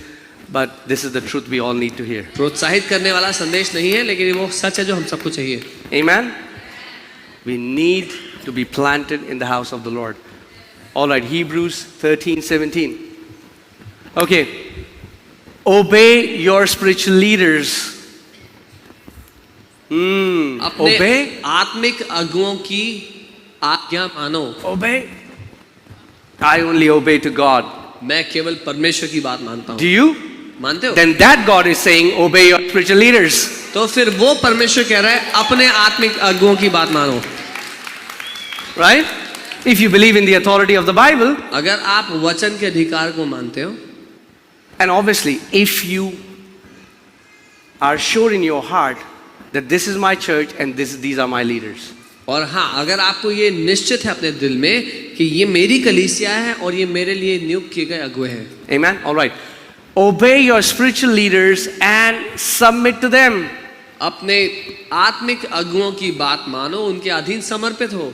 but this is the truth we all need to hear. प्रोत्साहित करने वाला संदेश नहीं है, लेकिन वो सच है जो हम सबको चाहिए। Amen. We need to be planted in the house of the Lord. All right, Hebrews 13:17. Okay. Obey your spiritual leaders. अपने Obey. आत्मिक अगुओं की आज्ञा मानो। Obey. I only obey to God. मैं केवल परमेश्वर की बात मानता Do हूँ। you? मानते हो? Then that God is saying, obey your spiritual leaders. तो फिर वो परमेश्वर कह रहा है अपने आत्मिक अगुओं की बात मानो। Right? If you believe in the authority of the Bible, अगर आप वचन के अधिकार को मानते हो, and obviously, if you are sure in your heart that this is my church and these are my leaders. और हाँ, अगर आपको ये निश्चित है अपने दिल में कि ये मेरी कलीसिया है और ये मेरे लिए नियुक्त किए गए अगुए हैं। Amen? All right. Obey your spiritual leaders and submit to them. अपने आत्मिक अगुओं की बात मानो, उनके अधीन समर्पित हो,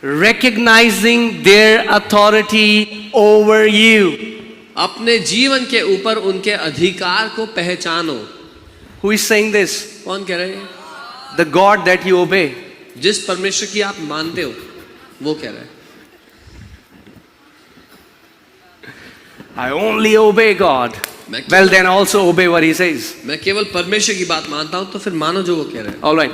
Recognizing their authority over you. अपने जीवन के ऊपर उनके अधिकार को पहचानो। Who is saying this? कौन कह रहे हैं? The God that you obey. जिस परमेश्वर की आप मानते हो वो कह रहा है। I only obey God. Well, then also obey what He says. मैं केवल परमेश्वर की बात मानता हूं, तो फिर मानो जो वो कह रहे हैं। All right.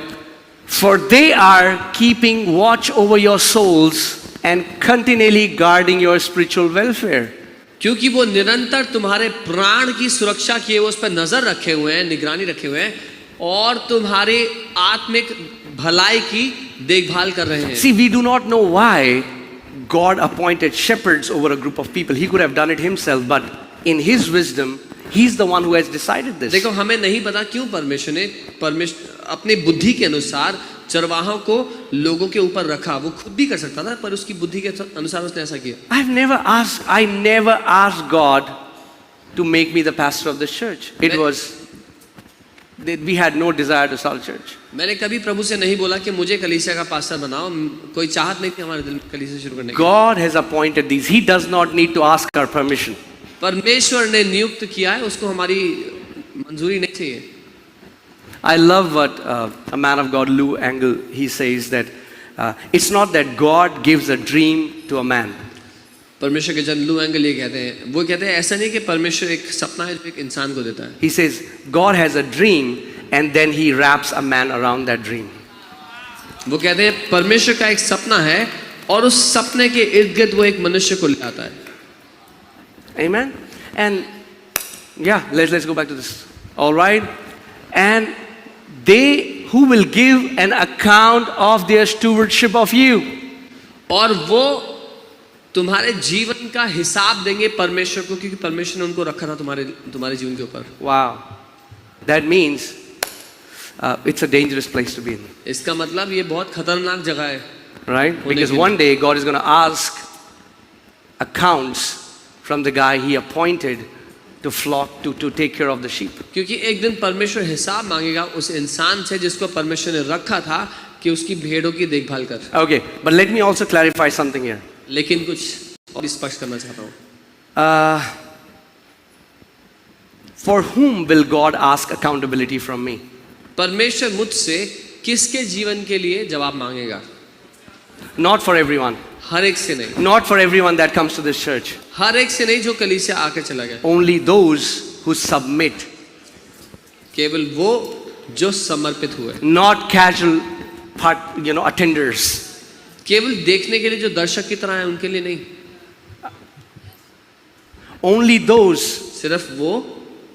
For they are keeping watch over your souls and continually guarding your spiritual welfare. क्योंकि वो निरंतर तुम्हारे प्राण की सुरक्षा किए हुए उस पर नजर रखे हुए हैं, निगरानी रखे हुए हैं और तुम्हारी आत्मिक भलाई की देखभाल कर रहे हैं। See, we do not know why God appointed shepherds over a group of people. He could have done it himself, but in His wisdom, He's the one who has decided this. देखो, हमें नहीं पता क्यों परमेश्वर ने अपनी बुद्धि के अनुसार चरवाहों को लोगों के ऊपर रखा। वो खुद भी कर सकता था, पर उसकी बुद्धि के अनुसार उसने ऐसा किया। I never asked God to make me the pastor of the church. It was that we had no desire to start a church. मैंने कभी प्रभु से नहीं बोला कि मुझे कलीसिया का पास्टर बनाओ, कोई चाहत नहीं थी हमारे दिल में कलीसिया शुरू करने की। God has appointed these. He does not need to ask our permission. परमेश्वर ने नियुक्त किया है, उसको हमारी मंजूरी नहीं चाहिए। I love what a man of God, Lou Engle, he says that it's not that God gives a dream to a man. परमेश्वर के जन लू एंगल ये कहते हैं, वो कहते हैं ऐसा नहीं कि परमेश्वर एक सपना है जो एक इंसान को देता है। He says God has a dream and then He wraps a man around that dream. वो कहते हैं परमेश्वर का एक सपना है और उस सपने के इर्द गिर्द वो एक मनुष्य को ले आता है। Amen. And yeah, let's go back to this. All right. And they who will give an account of their stewardship of you. और वो तुम्हारे जीवन का हिसाब देंगे परमेश्वर को, क्योंकि परमेश्वर ने उनको रखा था तुम्हारे जीवन के ऊपर। Wow. That means it's a dangerous place to be in. इसका मतलब ये बहुत खतरनाक जगह है। Right? Because one day God is going to ask accounts from the guy He appointed to flock to take care of the sheep. क्योंकि एक दिन परमेश्वर हिसाब मांगेगा उस इंसान से जिसको परमेश्वर ने रखा था कि उसकी भेड़ों की देखभाल कर। Okay, but let me also clarify something here. लेकिन कुछ और स्पष्ट करना चाहता हूँ। For whom will God ask accountability from me? परमेश्वर मुझसे किसके जीवन के लिए जवाब मांगेगा? Not for everyone. हर एक से नहीं। Not for everyone that comes to this church. हर एक से नहीं जो कलीसिया आके चला गया। Only those who submit. केवल वो जो समर्पित हुए। Not casual attenders. केवल देखने के लिए जो दर्शक की तरह है उनके लिए नहीं। Only those सिर्फ वो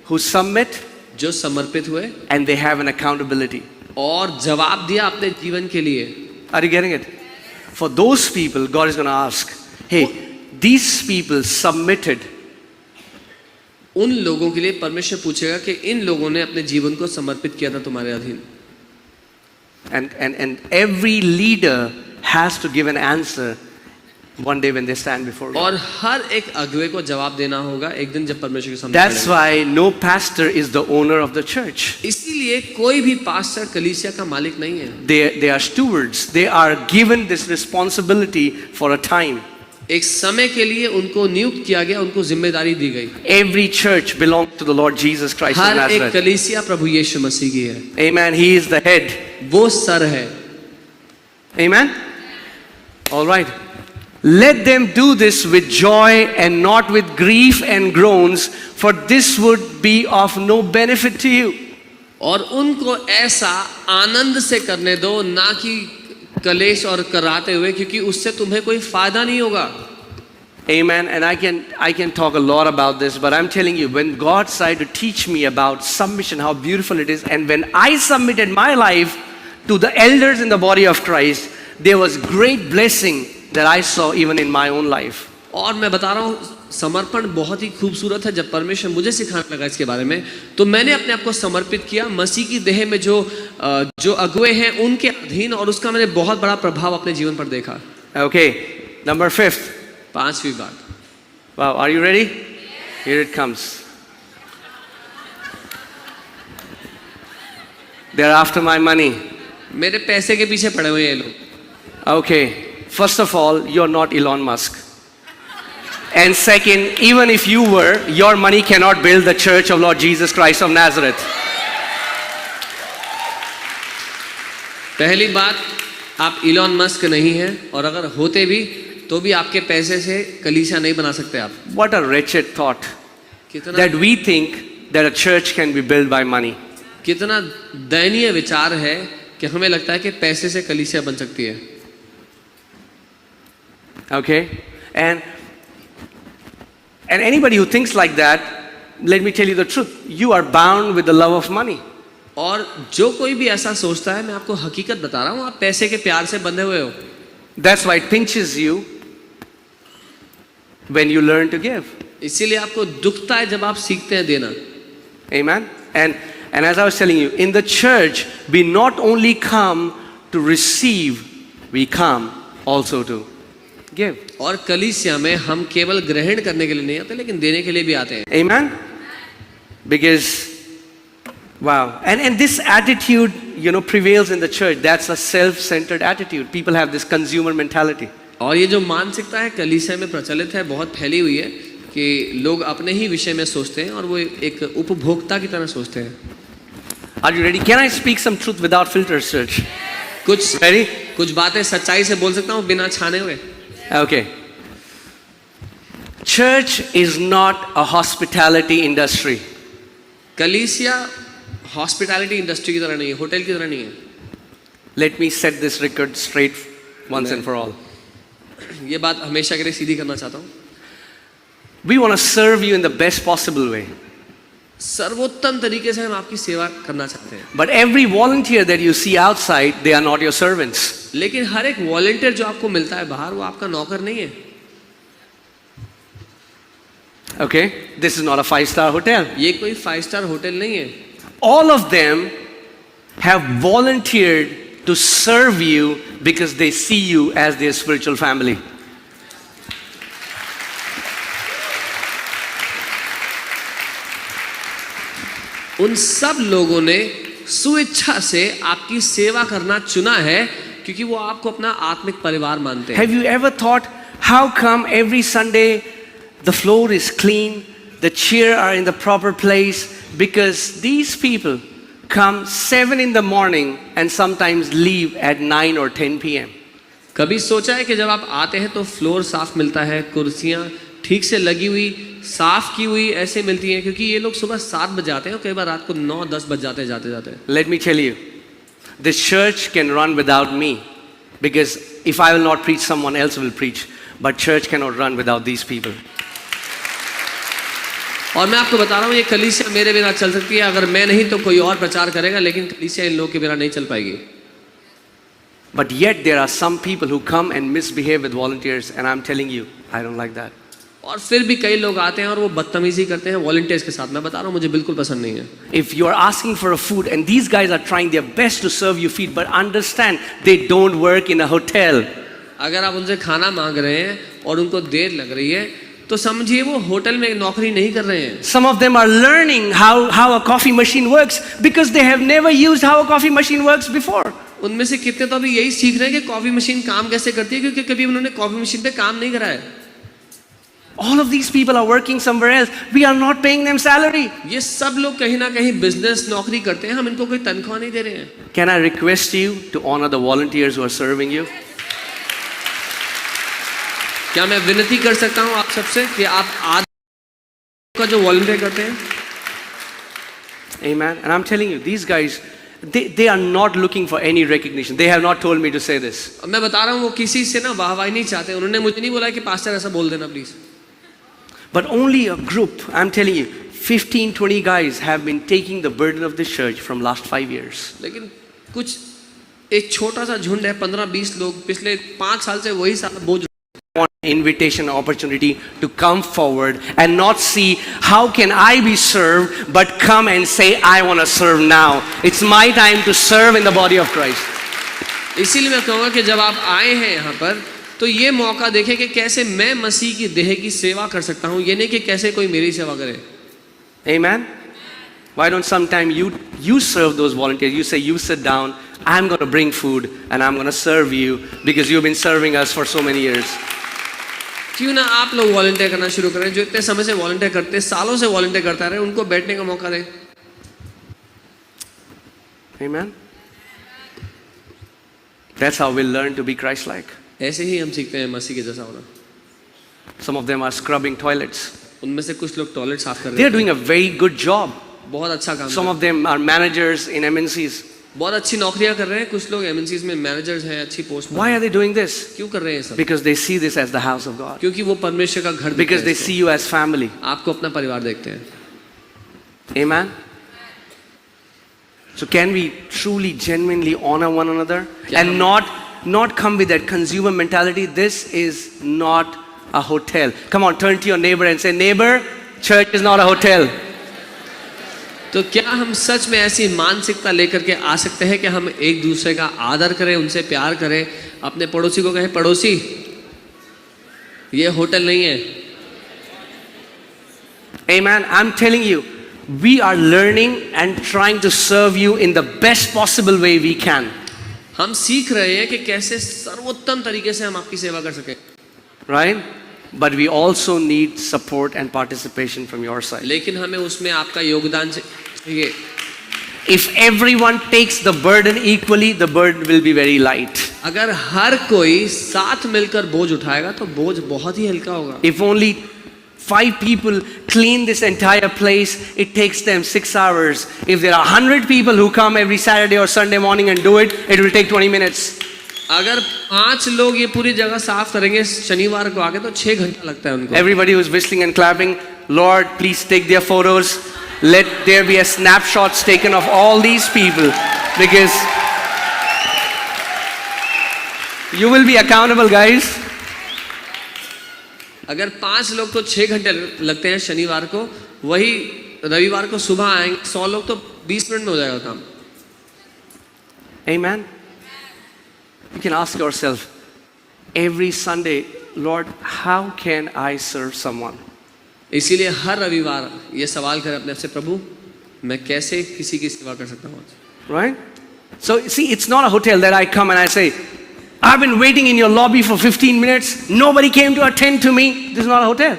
who submit जो समर्पित हुए and they have an accountability. और जवाब दिया अपने जीवन के लिए। Are you getting it? For those people, God is going to ask, hey, these people submitted. उन लोगों के लिए परमेश्वर पूछेगा कि इन लोगों ने अपने जीवन को समर्पित किया था तुम्हारे अधीन। And every leader has to give an answer one day when they stand before God. और हर एक अगुवे को जवाब देना होगा एक दिन जब परमेश्वर के सामने That's खड़े होंगे। why no pastor is the owner of the church. इसीलिए कोई भी पास्टर कलीसिया का मालिक नहीं है। They are stewards. They are given this responsibility for a time. एक समय के लिए उनको नियुक्त किया गया, उनको जिम्मेदारी दी गई। Every church belongs to the Lord Jesus Christ of हर एक Nazareth. कलीसिया प्रभु यीशु मसीह की है। Amen. He is the head. वो सर है। Amen. All right. Let them do this with joy and not with grief and groans, for this would be of no benefit to you. और उनको ऐसा आनंद से करने दो, ना कि कलेश और कराते हुए, क्योंकि उससे तुम्हें कोई फायदा नहीं होगा। Amen. And I can talk a lot about this, but I'm telling you, when God started to teach me about submission, how beautiful it is, and when I submitted my life to the elders in the body of Christ, there was great blessing that I saw even in my own life. और मैं बता रहा हूँ, समर्पण बहुत ही खूबसूरत है। जब परमेश्वर मुझे सिखाने लगा इसके बारे में, तो मैंने अपने आप को समर्पित किया मसीह की देह में जो अगुवे हैं उनके अधीन, और उसका मैंने बहुत बड़ा प्रभाव अपने जीवन पर देखा। Okay, number 5. पांचवी बात। Wow, are you ready? Here it comes. They're after my money. मेरे पैसे के पीछे पड़े हुए हैं ये लोग। Okay, first of all, you're not Elon Musk. And second, even if you were, your money cannot build the church of Lord Jesus Christ of Nazareth. पहली बात, आप इलॉन मस्क नहीं हैं, और अगर होते भी तो भी आपके पैसे से कलीसिया नहीं बना सकते आप। What a wretched thought कितना that we think that a church can be built by money. कितना दयनीय विचार है कि हमें लगता है कि पैसे से कलीसिया बन सकती है। Okay? And anybody who thinks like that, let me tell you the truth, you are bound with the love of money. और जो कोई भी ऐसा सोचता है, मैं आपको हकीकत बता रहा हूँ, आप पैसे के प्यार से बंधे हुए हो। That's why it pinches you when you learn to give. इसीलिए आपको दुखता है जब आप सीखते हैं देना। Amen? And as I was telling you, in the church, we not only come to receive, we come also to give. और कलीसिया में हम केवल ग्रहण करने के लिए नहीं आते, लेकिन देने के लिए भी आते हैं। Amen? Because, wow. And this attitude, prevails in the church. That's a self-centered attitude. People have this consumer mentality. और ये जो मानसिकता है कलीसिया में प्रचलित है, बहुत फैली हुई है कि लोग अपने ही विषय में सोचते हैं और वो एक उपभोक्ता की तरह सोचते हैं। Are you ready? Can I speak some truth without filters, church? कुछ बातें सच्चाई से बोल सकता हूँ बिना छाने हुए। Okay. Church is not a hospitality industry. कलीसिया हॉस्पिटैलिटी इंडस्ट्री की तरह नहीं है, होटल की तरह नहीं है। Let me set this record straight once and for all. ये बात हमेशा के लिए सीधी करना चाहता हूँ। We want to serve you in the best possible way. सर्वोत्तम तरीके से हम आपकी सेवा करना चाहते हैं। But every volunteer that you see outside, they are not your servants. लेकिन हर एक वॉलंटियर जो आपको मिलता है बाहर, वो आपका नौकर नहीं है। Okay? This is not a 5-star hotel. ये कोई 5 स्टार होटल नहीं है। All of them have volunteered to serve you because they see you as their spiritual family. उन सब लोगों ने स्वेच्छा से आपकी सेवा करना चुना है, क्योंकि वो आपको अपना आत्मिक परिवार मानते हैं। Have you ever thought, how come every Sunday the floor is clean, the chairs are in the proper place? Because these people come 7 in the morning and sometimes leave at 9 or 10 p.m. कभी सोचा है कि जब आप आते हैं तो floor साफ मिलता है, कुर्सियां ठीक से लगी हुई, साफ की हुई ऐसे मिलती हैं, क्योंकि ये लोग सुबह 7 बजे आते हैं और कई बार रात को 9-10 बज जाते हैं जाते जाते। Let me tell you, this church can run without me, because if I will not preach, someone else will preach. But church cannot run without these people. और मैं आपको बता रहा हूँ, ये कलीसिया मेरे बिना चल सकती है, अगर मैं नहीं तो कोई और प्रचार करेगा, लेकिन कलीसिया इन लोगों के बिना नहीं चल पाएगी। But yet there are some people who come and misbehave with volunteers, and I'm telling you, I don't like that. और फिर भी कई लोग आते हैं और वो बदतमीजी करते हैं वॉलंटियर्स के साथ। मैं बता रहा हूँ, मुझे बिल्कुल पसंद नहीं है। If you are asking for a food and these guys are trying their best to serve you feed, but understand they don't work in a hotel. अगर आप उनसे खाना मांग रहे हैं और उनको देर लग रही है तो समझिए वो होटल में नौकरी नहीं कर रहे हैं। Some of them are learning how a coffee machine works because they have never used how a coffee machine works before. उनमें से कितने तो अभी यही सीख रहे हैं कि कॉफी मशीन काम कैसे करती है, क्योंकि कभी उन्होंने कॉफी मशीन पे काम नहीं करा है। All of these people are working somewhere else. We are not paying them salary. ये सब लोग कहीं ना कहीं बिजनेस नौकरी करते हैं, हम इनको कोई तनख्वाह नहीं दे रहे हैं। Can I request you to honor the volunteers who are serving you? क्या मैं विनती कर सकता हूँ आप सबसे कि आप आज का जो वॉलंटियर करते हैं। Amen. And I'm telling you, these guys, they are not looking for any recognition. They have not told me to say this. मैं बता रहा हूँ वो किसी से ना वाहवाही नहीं चाहते। उन्होंने मुझे नहीं बोला कि पास्टर ऐसा बोल देना please. But only a group, I'm telling you, 15-20 guys have been taking the burden of this church from last 5 years. लेकिन कुछ एक छोटा सा झुंड है, 15-20 लोग पिछले 5 साल से वही सारा बोझ। Invitation opportunity to come forward and not see how can I be served, but come and say I want to serve now. It's my time to serve in the body of Christ. इसीलिए मैं कहूँगा कि जब आप आए हैं यहाँ पर तो ये मौका देखें कि कैसे मैं मसीह की देह की सेवा कर सकता हूँ, ये नहीं कि कैसे कोई मेरी सेवा करे। Amen. Why don't sometime you serve those volunteers? You say you sit down, I'm going to bring food and I'm going to serve you because you've been serving us for so many years. क्यों ना आप लोग volunteer करना शुरू करें, जो इतने समय से वॉलंटियर करते, सालों से वॉलंटियर करता रहे, उनको बैठने का मौका दें। Amen. That's how we'll learn to be Christ-like. ऐसे ही हम सीखते हैं मसीह के जैसा होना। Some of them are scrubbing toilets. उनमें से कुछ लोग टॉयलेट साफ कर रहे They're हैं। doing a very good job. बहुत अच्छा काम। Some of them are managers in MNCs. बहुत अच्छी नौकरियां कर रहे हैं, कुछ लोग एमएनसीज में मैनेजर्स हैं, अच्छी post. Why are they doing this? क्यों कर रहे हैं सब? Because they see this as the house of God. क्योंकि वो परमेश्वर का घर। Because they see you as family. आपको अपना परिवार देखते हैं। Amen. So can we truly, genuinely honor one another and not come with that consumer mentality? This is not a hotel. Come on, turn to your neighbor and say, neighbor, church is not a hotel. तो क्या हम सच में ऐसी मानसिकता लेकर के आ सकते हैं कि हम एक दूसरे का आदर करें, उनसे प्यार करें, अपने पड़ोसी को कहें पड़ोसी ये होटल नहीं है। Amen. I'm telling you, we are learning and trying to serve you in the best possible way we can. हम सीख रहे हैं कि कैसे सर्वोत्तम तरीके से हम आपकी सेवा कर सकें। Right? But we also need support and participation from your side. लेकिन हमें उसमें आपका योगदान चाहिए। If everyone takes the burden equally, the burden will be very light. अगर हर कोई साथ मिलकर बोझ उठाएगा तो बोझ बहुत ही हल्का होगा। If only 5 people clean this entire place, it takes them 6 hours. If there are 100 people who come every Saturday or Sunday morning and do it, it will take 20 minutes. अगर 5 लोग ये पूरी जगह साफ करेंगे शनिवार को आके तो 6 घंटा लगता है उनको। Everybody who's whistling and clapping, Lord, please take their photos. Let there be a snapshots taken of all these people, because you will be accountable, guys. अगर 5 लोग तो 6 घंटे लगते हैं शनिवार को, वही रविवार को सुबह आएंगे 100 लोग तो 20 मिनट में हो जाएगा काम। Amen. You can ask yourself every Sunday, Lord, how can I serve someone? इसीलिए हर रविवार ये सवाल करें अपने आप से, प्रभु मैं कैसे किसी की सेवा कर सकता हूँ। Right? So see, it's not a hotel that I come and I say, I've been waiting in your lobby for 15 minutes. Nobody came to attend to me. This is not a hotel.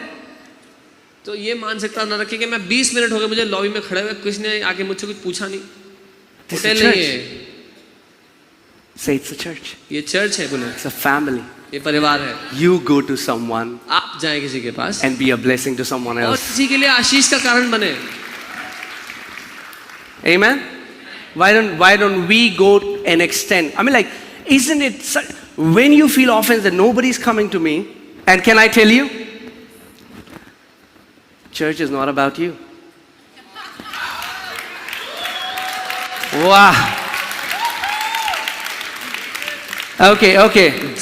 तो ये मानसिकता न रखें कि मैं 20 minute हो गए मुझे लॉबी में खड़े हुए, किसी ने आके मुझसे कुछ पूछा नहीं। This is a होटल नहीं church. है, Say it's a church. ये चर्च है, बोले It's a family. ये परिवार है। You go to someone आप जाएं किसी के पास and be a blessing to someone और else. किसी के लिए आशीष का कारण बने। Amen. Why don't we go and extend? I mean, like, isn't it when you feel offense that nobody's coming to me? And can I tell you, church is not about you. Wow. Okay.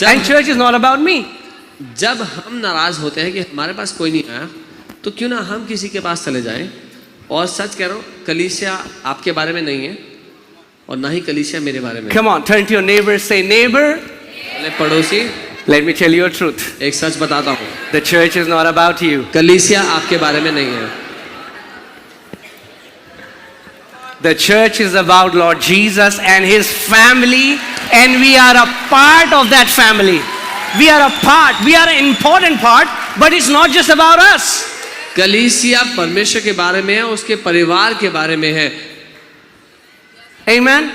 And church is not about me. जब हम नाराज होते हैं कि हमारे पास कोई नहीं आया, तो क्यों ना हम किसी के पास चले जाएं। और सच कह रहा हूँ, कलीसिया आपके बारे में नहीं है और ना ही कलीसिया मेरे बारे में। Come on, turn to your neighbor, say, neighbor, अरे पड़ोसी, let me tell you a truth. एक सच बताता हूँ, The church is not about you. कलीसिया आपके बारे में नहीं है। The church is about Lord Jesus and His family, and we are a part of that family. We are a part, we are an important part, but it's not just about us. कलीसिया परमेश्वर के बारे में है, उसके परिवार के बारे में है। Amen?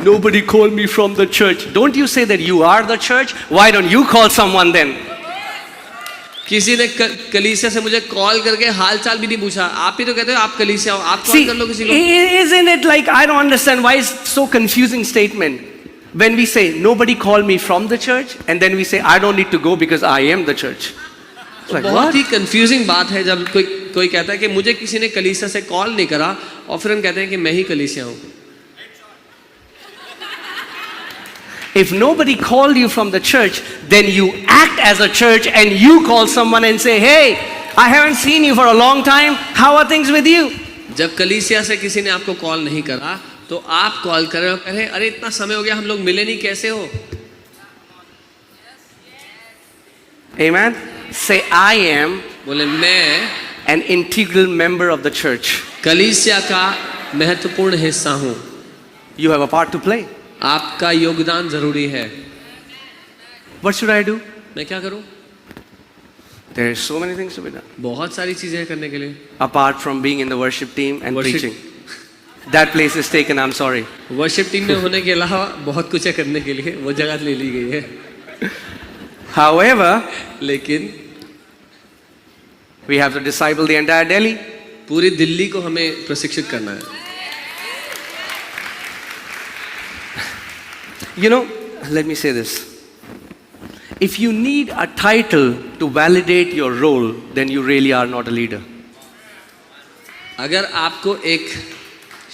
Nobody called me from the church. Don't you say that you are the church? Why don't you call someone then? किसी ने कलीसिया से मुझे कॉल करके हाल चाल भी नहीं पूछा। आप ही तो कहते हो आप कलीसिया हो, आप कॉल See, कर लो किसी को। isn't it like, I don't understand why it's so confusing statement. When we say, nobody called me from the church, and then we say, I don't need to go because I am the church. It's like, बहुत what? He confusing बात है जब कोई कहता है कि मुझे किसी ने कलीसिया से कॉल नहीं करा और फिर हम कहते हैं कि मैं ही कलीसिया हूँ। If nobody called you from the church, then you act as a church and you call someone and say, hey, I haven't seen you for a long time. How are things with you? जब कलीसिया से किसी ने आपको call नहीं करा तो आप कॉल करें और कहें, अरे इतना समय हो गया हम लोग मिले नहीं, कैसे हो? Amen? Say, I am बोले मैं an integral member of the church. कलीसिया का महत्वपूर्ण हिस्सा हूँ। You have a part to play. आपका योगदान जरूरी है। What should I do? मैं क्या करूँ? There are so many things to be done. बहुत सारी चीजें हैं करने के लिए। Apart from being in the worship team and Worship. preaching. That place is taken, I'm sorry. Worship team में होने के अलावा बहुत कुछ है करने के लिए, वो जगह ले ली गई है। However, लेकिन we have to disciple the entire Delhi. पूरी दिल्ली को हमें प्रशिक्षित करना है। You know, let me say this. If you need a title to validate your role, then you really are not a leader. अगर आपको एक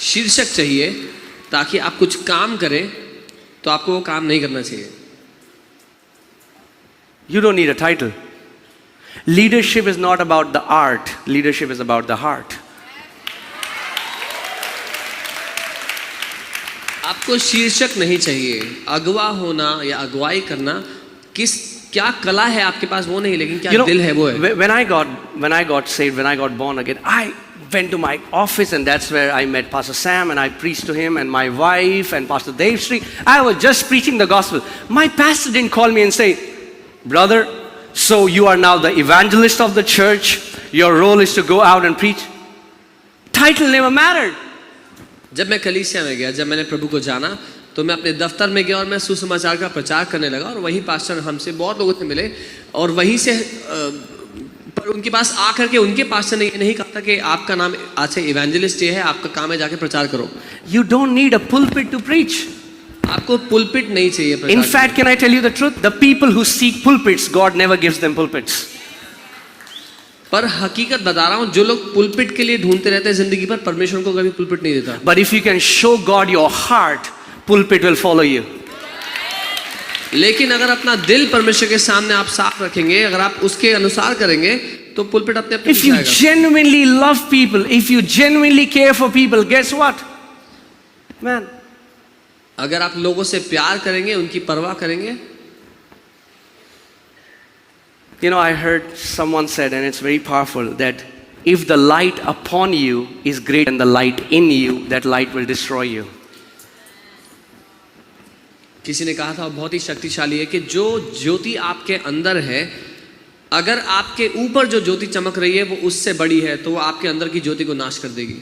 शीर्षक चाहिए ताकि आप कुछ काम करें, तो आपको वो काम नहीं करना चाहिए। You don't need a title. Leadership is not about the art. Leadership is about the heart. आपको शीर्षक नहीं चाहिए। अगवा होना या अगुवाई करना क्या कला है आपके पास वो नहीं, लेकिन क्या दिल है वो है। When I got saved, when I got born again, I went to my office and that's where I met Pastor Sam and I preached to him and my wife and Pastor Dave Sri. I was just preaching the gospel. My pastor didn't call me and say, brother, so you are now the evangelist of the church. Your role is to go out and preach. Title never mattered. जब मैं कलीसिया में गया, जब मैंने प्रभु को जाना, तो मैं अपने दफ्तर में गया और मैं सुसमाचार का प्रचार करने लगा और वहीं पास्टर हमसे बहुत लोगों से मिले और वहीं से पर उनके पास आकर के उनके पास्टर ने नहीं कहा था कि आपका नाम आज से इवेंजलिस्ट ये है, आपका काम है जाके प्रचार करो। You don't need a pulpit to preach. आपको पुलपिट नहीं चाहिए प्रचार। In fact, can I tell you the truth? The people who seek pulpits, God never gives them pulpits. पर हकीकत बता रहा हूँ, जो लोग पुलपिट के लिए ढूंढते रहते हैं जिंदगी पर, परमेश्वर को कभी पुलपिट नहीं देता। But if you can show God your heart, pulpit will follow you. लेकिन अगर अपना दिल परमेश्वर के सामने आप साफ रखेंगे, अगर आप उसके अनुसार करेंगे, तो पुलपिट अपने आप If you genuinely love people, if you genuinely care for people, guess what? Man, अगर आप लोगों से प्यार करेंगे, उनकी परवाह करेंगे। you know, I heard someone said, and it's very powerful, that if the light upon you is greater than the light in you, that light will destroy you. किसी ने कहा था, बहुत ही शक्तिशाली है, कि जो ज्योति आपके अंदर है, अगर आपके ऊपर जो ज्योति चमक रही है वो उससे बड़ी है, तो वो आपके अंदर की ज्योति को नाश कर देगी।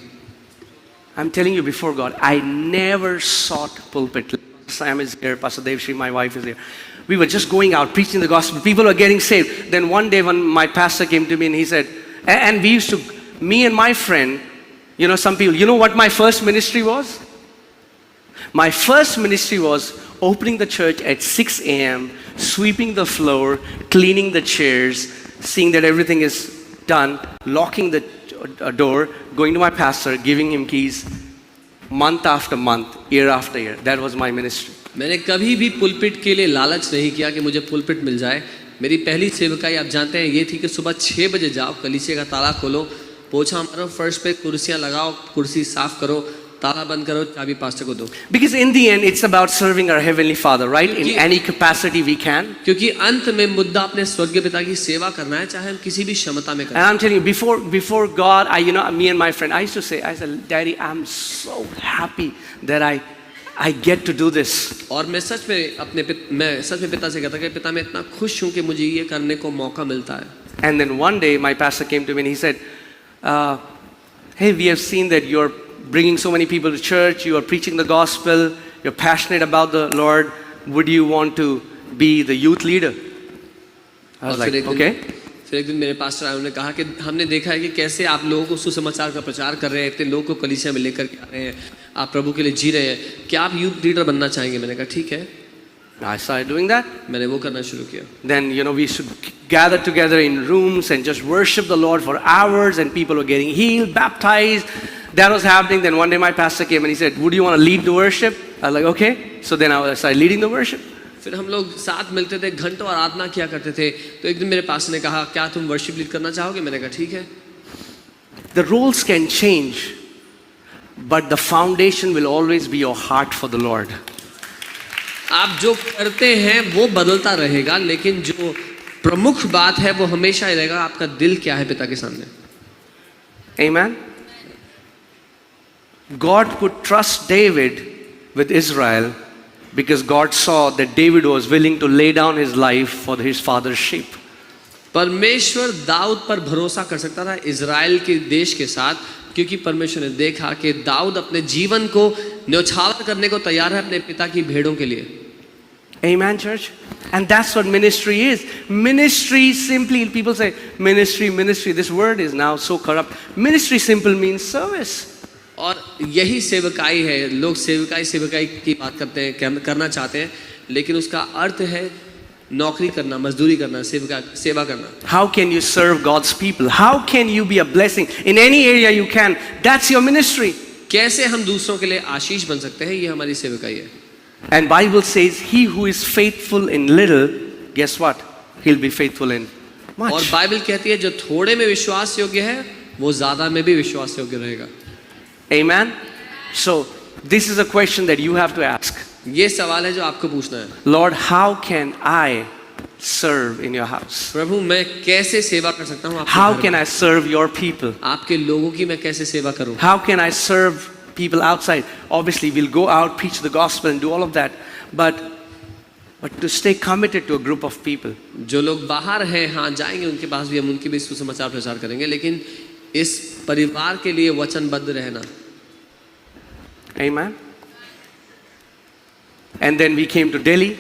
I'm telling you before God, I never sought pulpit. Sam is here, Pastor Dave Sri, my wife is here. We were just going out preaching the gospel. People were getting saved. Then one day when my pastor came to me and he said, and we used to, me and my friend, you know, some people, you know what my first ministry was? My first ministry was opening the church at 6 a.m., sweeping the floor, cleaning the chairs, seeing that everything is done, locking the door, going to my pastor, giving him keys, month after month, year after year. That was my ministry. मैंने कभी भी pulpit के लिए लालच नहीं किया कि मुझे पुलपिट मिल जाए। मेरी पहली सेवकाई आप जानते हैं ये थी कि सुबह 6 बजे जाओ, कलीसिया का ताला खोलो, पोछा मारो, फर्श पे कुर्सियां लगाओ, कुर्सी साफ करो, ताला बंद करो, चाबी पास्टर को दो। Because in the end, it's about serving our Heavenly Father, right? In any capacity we can. क्योंकि अंत में मुद्दा अपने स्वर्गीय पिता की सेवा करना है, चाहे हम किसी भी क्षमता में And करें। I'm telling you, before God, me and my friend, I said, Daddy, I'm so happy that I get to do this. और मैं सच में पिता से कहता कि पिता मैं इतना खुश हूँ कि मुझे ये करने को मौका मिलता है। And then one day, my pastor came to me and he said, hey, we have seen that you're bringing so many people to church, you are preaching the gospel, you're passionate about the Lord, would you want to be the youth leader? I was like, okay. फिर एक दिन मेरे pastor आए, उन्होंने कहा कि हमने देखा है कि कैसे आप लोगों को सुसमाचार का प्रचार कर रहे हैं, इतने लोगों को कलीसिया में लेकर के आ रहे हैं, आप प्रभु के लिए जी रहे हैं, क्या आप यूथ लीडर बनना चाहेंगे? मैंने कहा ठीक है। I started doing that. मैंने वो करना शुरू किया। Then, we should gather together in rooms and just worship the Lord for hours, and people were getting healed, baptized. That was happening. Then one day my pastor came and he said, would you want to lead the worship? I was like, okay. So then I started leading the worship. फिर हम लोग साथ मिलते थे, घंटों आराधना किया करते थे। तो एक दिन मेरे पास्टर ने कहा, क्या तुम वर्शिप लीड करना चाहोगे? मैंने कहा ठीक है। The roles can change, but the foundation will always be your heart for the Lord. आप जो करते हैं वो बदलता रहेगा, लेकिन जो प्रमुख बात है वो हमेशा ही रहेगा, आपका दिल क्या है पिता के सामने। Amen. God could trust David with Israel because God saw that David was willing to lay down his life for his father's sheep. परमेश्वर दाऊद पर भरोसा कर सकता था इज़राइल के देश के साथ, क्योंकि परमेश्वर ने देखा कि दाऊद अपने जीवन को न्यौछावर करने को तैयार है अपने पिता की भेड़ों के लिए। Amen, church? And that's what ministry is. Ministry simply, people say, ministry. This word is now so corrupt. Ministry simple means service. और यही सेवकाई है। लोग सेवकाई की बात करते हैं, करना चाहते हैं, लेकिन उसका अर्थ है नौकरी करना, मजदूरी करना, सेवा करना। How can you serve God's people? How can you be a blessing in any area you can? That's your ministry. कैसे हम दूसरों के लिए आशीष बन सकते हैं, ये हमारी सेवकाई है। And Bible says, he who is faithful in little, guess what? He'll be faithful in much. और बाइबल कहती है जो थोड़े में विश्वास योग्य है वो ज्यादा में भी विश्वास योग्य रहेगा। Amen. So this is a question that you have to ask. ये सवाल है जो आपको पूछना है। Lord, how can I serve in your house? प्रभु मैं कैसे सेवा कर सकता हूँ आपके How घर can में? I serve your people? आपके लोगों की मैं कैसे सेवा करूँ? How can I serve people outside? Obviously, we'll go out, preach the gospel and do all of that. But to stay committed to a group of people. जो लोग बाहर हैं, हाँ जाएंगे उनके पास भी, हम उनके भी सुसमाचार प्रचार करेंगे, लेकिन इस परिवार के लिए वचनबद्ध रहना। Amen. And then we came to Delhi.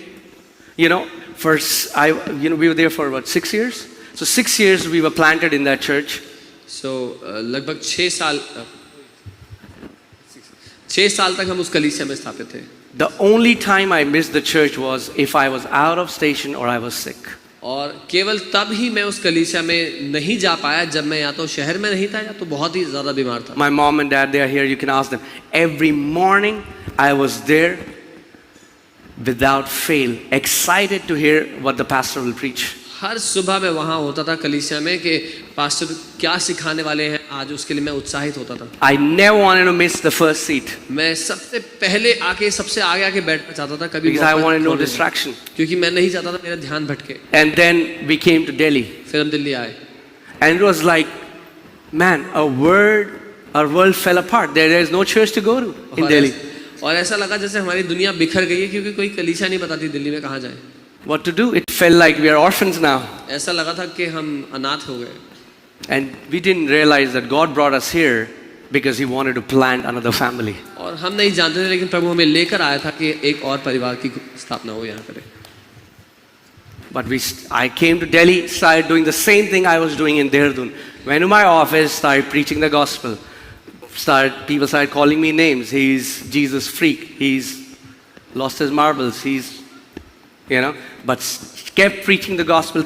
We were there for what, 6 years? So 6 years we were planted in that church. So लगभग 6 साल तक हम उस कलीसिया में स्थापित थे। The only time I missed the church was if I was out of station or I was sick. और केवल तब ही मैं उस कलीसिया में नहीं जा पाया जब मैं या तो शहर में नहीं था या तो बहुत ही ज़्यादा बीमार था। My mom and dad, they are here, you can ask them. Every morning I was there without fail, excited to hear what the pastor will preach. हर सुबह मैं वहाँ होता था कलीसिया में कि पास्टर क्या सिखाने वाले हैं आज, उसके लिए मैं उत्साहित होता था। I never wanted to miss the first seat मैं सबसे पहले आके सबसे आगे बैठना चाहता था, कभी because I wanted no distraction. क्योंकि मैं नहीं चाहता था मेरा ध्यान भटके। And then we came to Delhi. फिर हम दिल्ली आए। And it was like, man, our world fell apart. There is no church to go to in Delhi. और ऐसा लगा जैसे हमारी दुनिया बिखर गई है, क्योंकि कोई कलीसिया नहीं बताती दिल्ली में कहाँ जाए। What to do? It felt like we are orphans now. ऐसा लगा था कि हम अनाथ हो गए। And we didn't realize that God brought us here because He wanted to plant another family. और हम नहीं जानते थे, लेकिन प्रभु हमें लेकर आया था कि एक और परिवार की स्थापना हो यहाँ पर। But I came to Delhi, started doing the same thing I was doing in Dehradun. Went to my office, started preaching the gospel. People started calling me names. He's Jesus freak. He's lost his marbles. But kept preaching the gospel.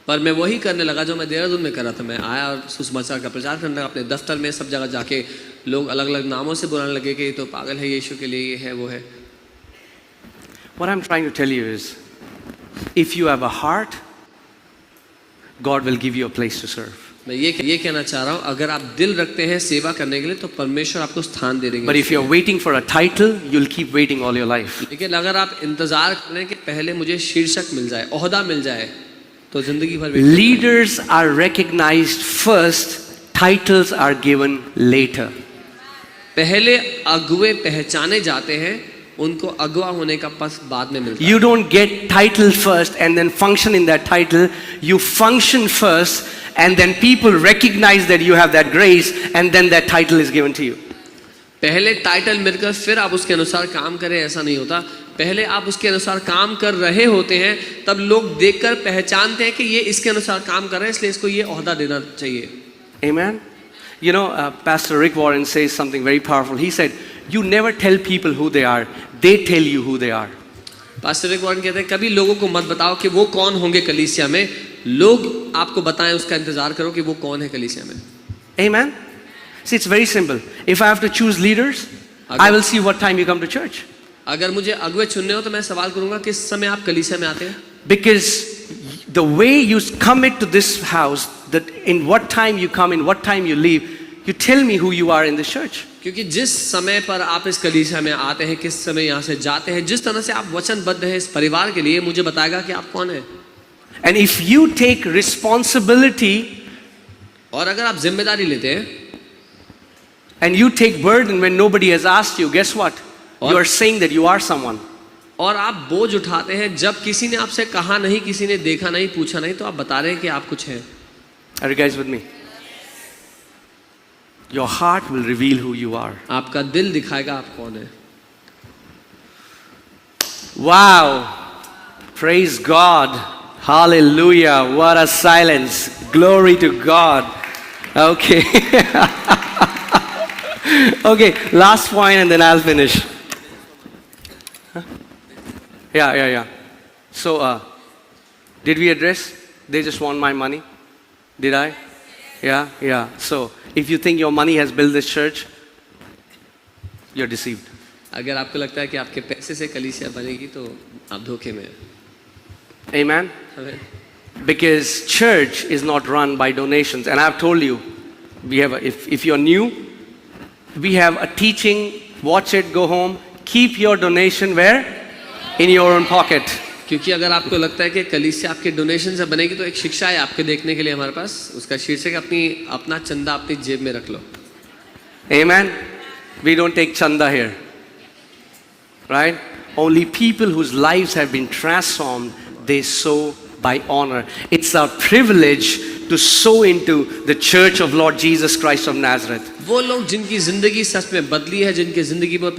पर मैं वही करने लगा जो मैं देहरादून में कर रहा था। मैं आया और सुसमाचार का प्रचार करने लगा, अपने दफ्तर में सब जगह जाके लोग अलग अलग नामों से बुलाने लगे कि ये तो पागल है, यीशु के लिए ये है वो है। What I'm trying to tell you is, if you have a heart, God will give you a place to serve. मैं ये कहना चाह रहा हूँ, अगर आप दिल रखते हैं सेवा करने के लिए तो परमेश्वर आपको स्थान दे देंगे। But if you're waiting for a title, you'll keep waiting all your life. लेकिन अगर आप इंतजार कर रहे हैं कि पहले मुझे शीर्षक मिल जाए, ओहदा मिल जाए, तो जिंदगी भर Leaders are recognized first, titles are given later. पहले अगुवे पहचाने जाते हैं, उनको अगवा होने का पस बाद में मिलता है। You don't get title first and then function in that title. You function first and then people recognize that you have that grace and then that title is given to you. पहले title मिलकर फिर आप उसके अनुसार काम करें, ऐसा नहीं होता। पहले आप उसके अनुसार काम कर रहे होते हैं, तब लोग देखकर पहचानते हैं कि ये इसके अनुसार काम कर रहे हैं, इसलिए इसको ये ओहदा देना चाहिए। Amen. You know, Pastor Rick Warren says something very powerful. He said, you never tell people who they are, they tell you who they are. Pastor Rick Warren कहते हैं, कभी लोगों को मत बताओ कि वो कौन होंगे कलीसिया में, लोग आपको बताएं, उसका इंतजार करो कि वो कौन है कलीसिया में। Amen. See, it's very simple. If I have to choose leaders, I will see what time you come to church. अगर मुझे अगुवे चुनने हो तो मैं सवाल करूंगा किस समय आप कलीसिया में आते हैं। Because the way you commit to this house, that in what time you come, in what time you leave, you tell me who you are in this church. क्योंकि जिस समय पर आप इस कलीसिया में आते हैं, किस समय यहाँ से जाते हैं, जिस तरह से आप वचनबद्ध हैं इस परिवार के लिए, मुझे बताएगा कि आप कौन हैं। And if you take responsibility, और अगर आप जिम्मेदारी लेते हैं and you take burden when nobody has asked you, guess what? You are saying that you are someone. और आप बोझ उठाते हैं जब किसी ने आपसे कहा नहीं, किसी ने देखा नहीं, पूछा नहीं, तो आप बता रहे हैं कि आप कुछ हैं। Are you guys with me? Your heart will reveal who you are. आपका दिल दिखाएगा आप कौन है। Wow. Praise God. Hallelujah. What a silence. Glory to God. Okay. Okay, last point and then I'll finish. Huh? Yeah. So, did we address? They just want my money. Did I? Yeah. So, if you think your money has built this church, you're deceived. अगर आपको लगता है कि आपके पैसे से कलीसिया बनेगी तो आप धोखे में हैं। Amen? Because church is not run by donations. And I've told you, we have if you're new, we have a teaching, watch it, go home, keep your donation where? In your own pocket. क्योंकि अगर आपको लगता है कि कलीसिया आपके donation से बनेगी तो एक शिक्षा है आपके देखने के लिए हमारे पास, उसका शीर्षक अपना चंदा अपनी जेब में रख लो। Amen? We don't take chanda here. Right? Only people whose lives have been transformed, they sow by honor. It's our privilege to sow into the church of Lord Jesus Christ of Nazareth. वो लोग जिनकी जिंदगी सच में बदली है, जिनकी जिंदगी पर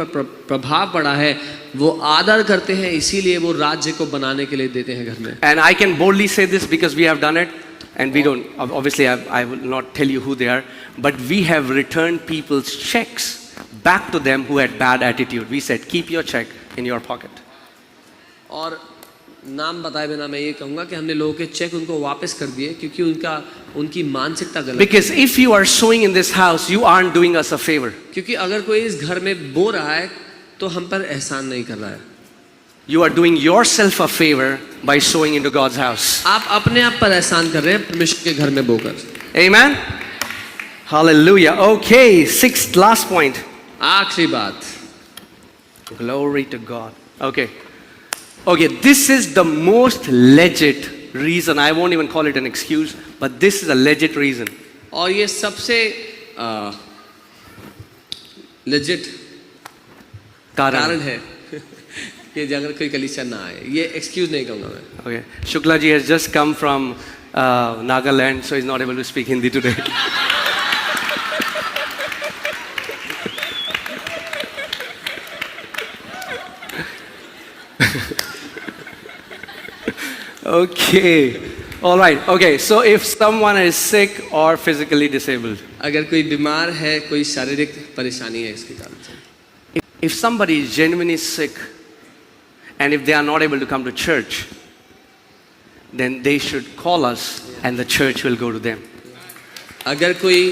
प्रभाव पड़ा है, वो आदर करते हैं, इसीलिए वो राज्य को बनाने के लिए देते हैं घर में। And I can boldly say this because we have done it, and we don't, obviously I will not tell you who they are, but we have returned people's checks back to them who had bad attitude. We said, keep your check in your pocket. और नाम बताए बिना मैं ये कहूँगा कि हमने लोगों के चेक उनको वापस कर दिए क्योंकि उनकी मानसिकता गलत। Because if you are sowing in this house, you aren't doing us a favor. क्योंकि अगर कोई इस घर में बो रहा है तो हम पर एहसान नहीं कर रहा है। You are doing yourself a favor by sowing into God's house. आप अपने आप पर एहसान कर रहे हैं परमेश्वर के घर में बोकर। Amen? Hallelujah. Okay, sixth, last point. आखिरी बात। Glory to God. Okay, this is the most legit reason. I won't even call it an excuse, but this is a legit reason. और ये सबसे legit कारण है कि अगर कोई कलीसिया ना आए, ये excuse नहीं कहूँगा मैं। Okay, Shukla ji has just come from Nagaland, so he's not able to speak Hindi today. Okay, all right. Okay, so if someone is sick or physically disabled, अगर कोई बीमार है, कोई शारीरिक परेशानी है इसके कारण से, if somebody is genuinely sick and if they are not able to come to church, then they should call us and the church will go to them. अगर कोई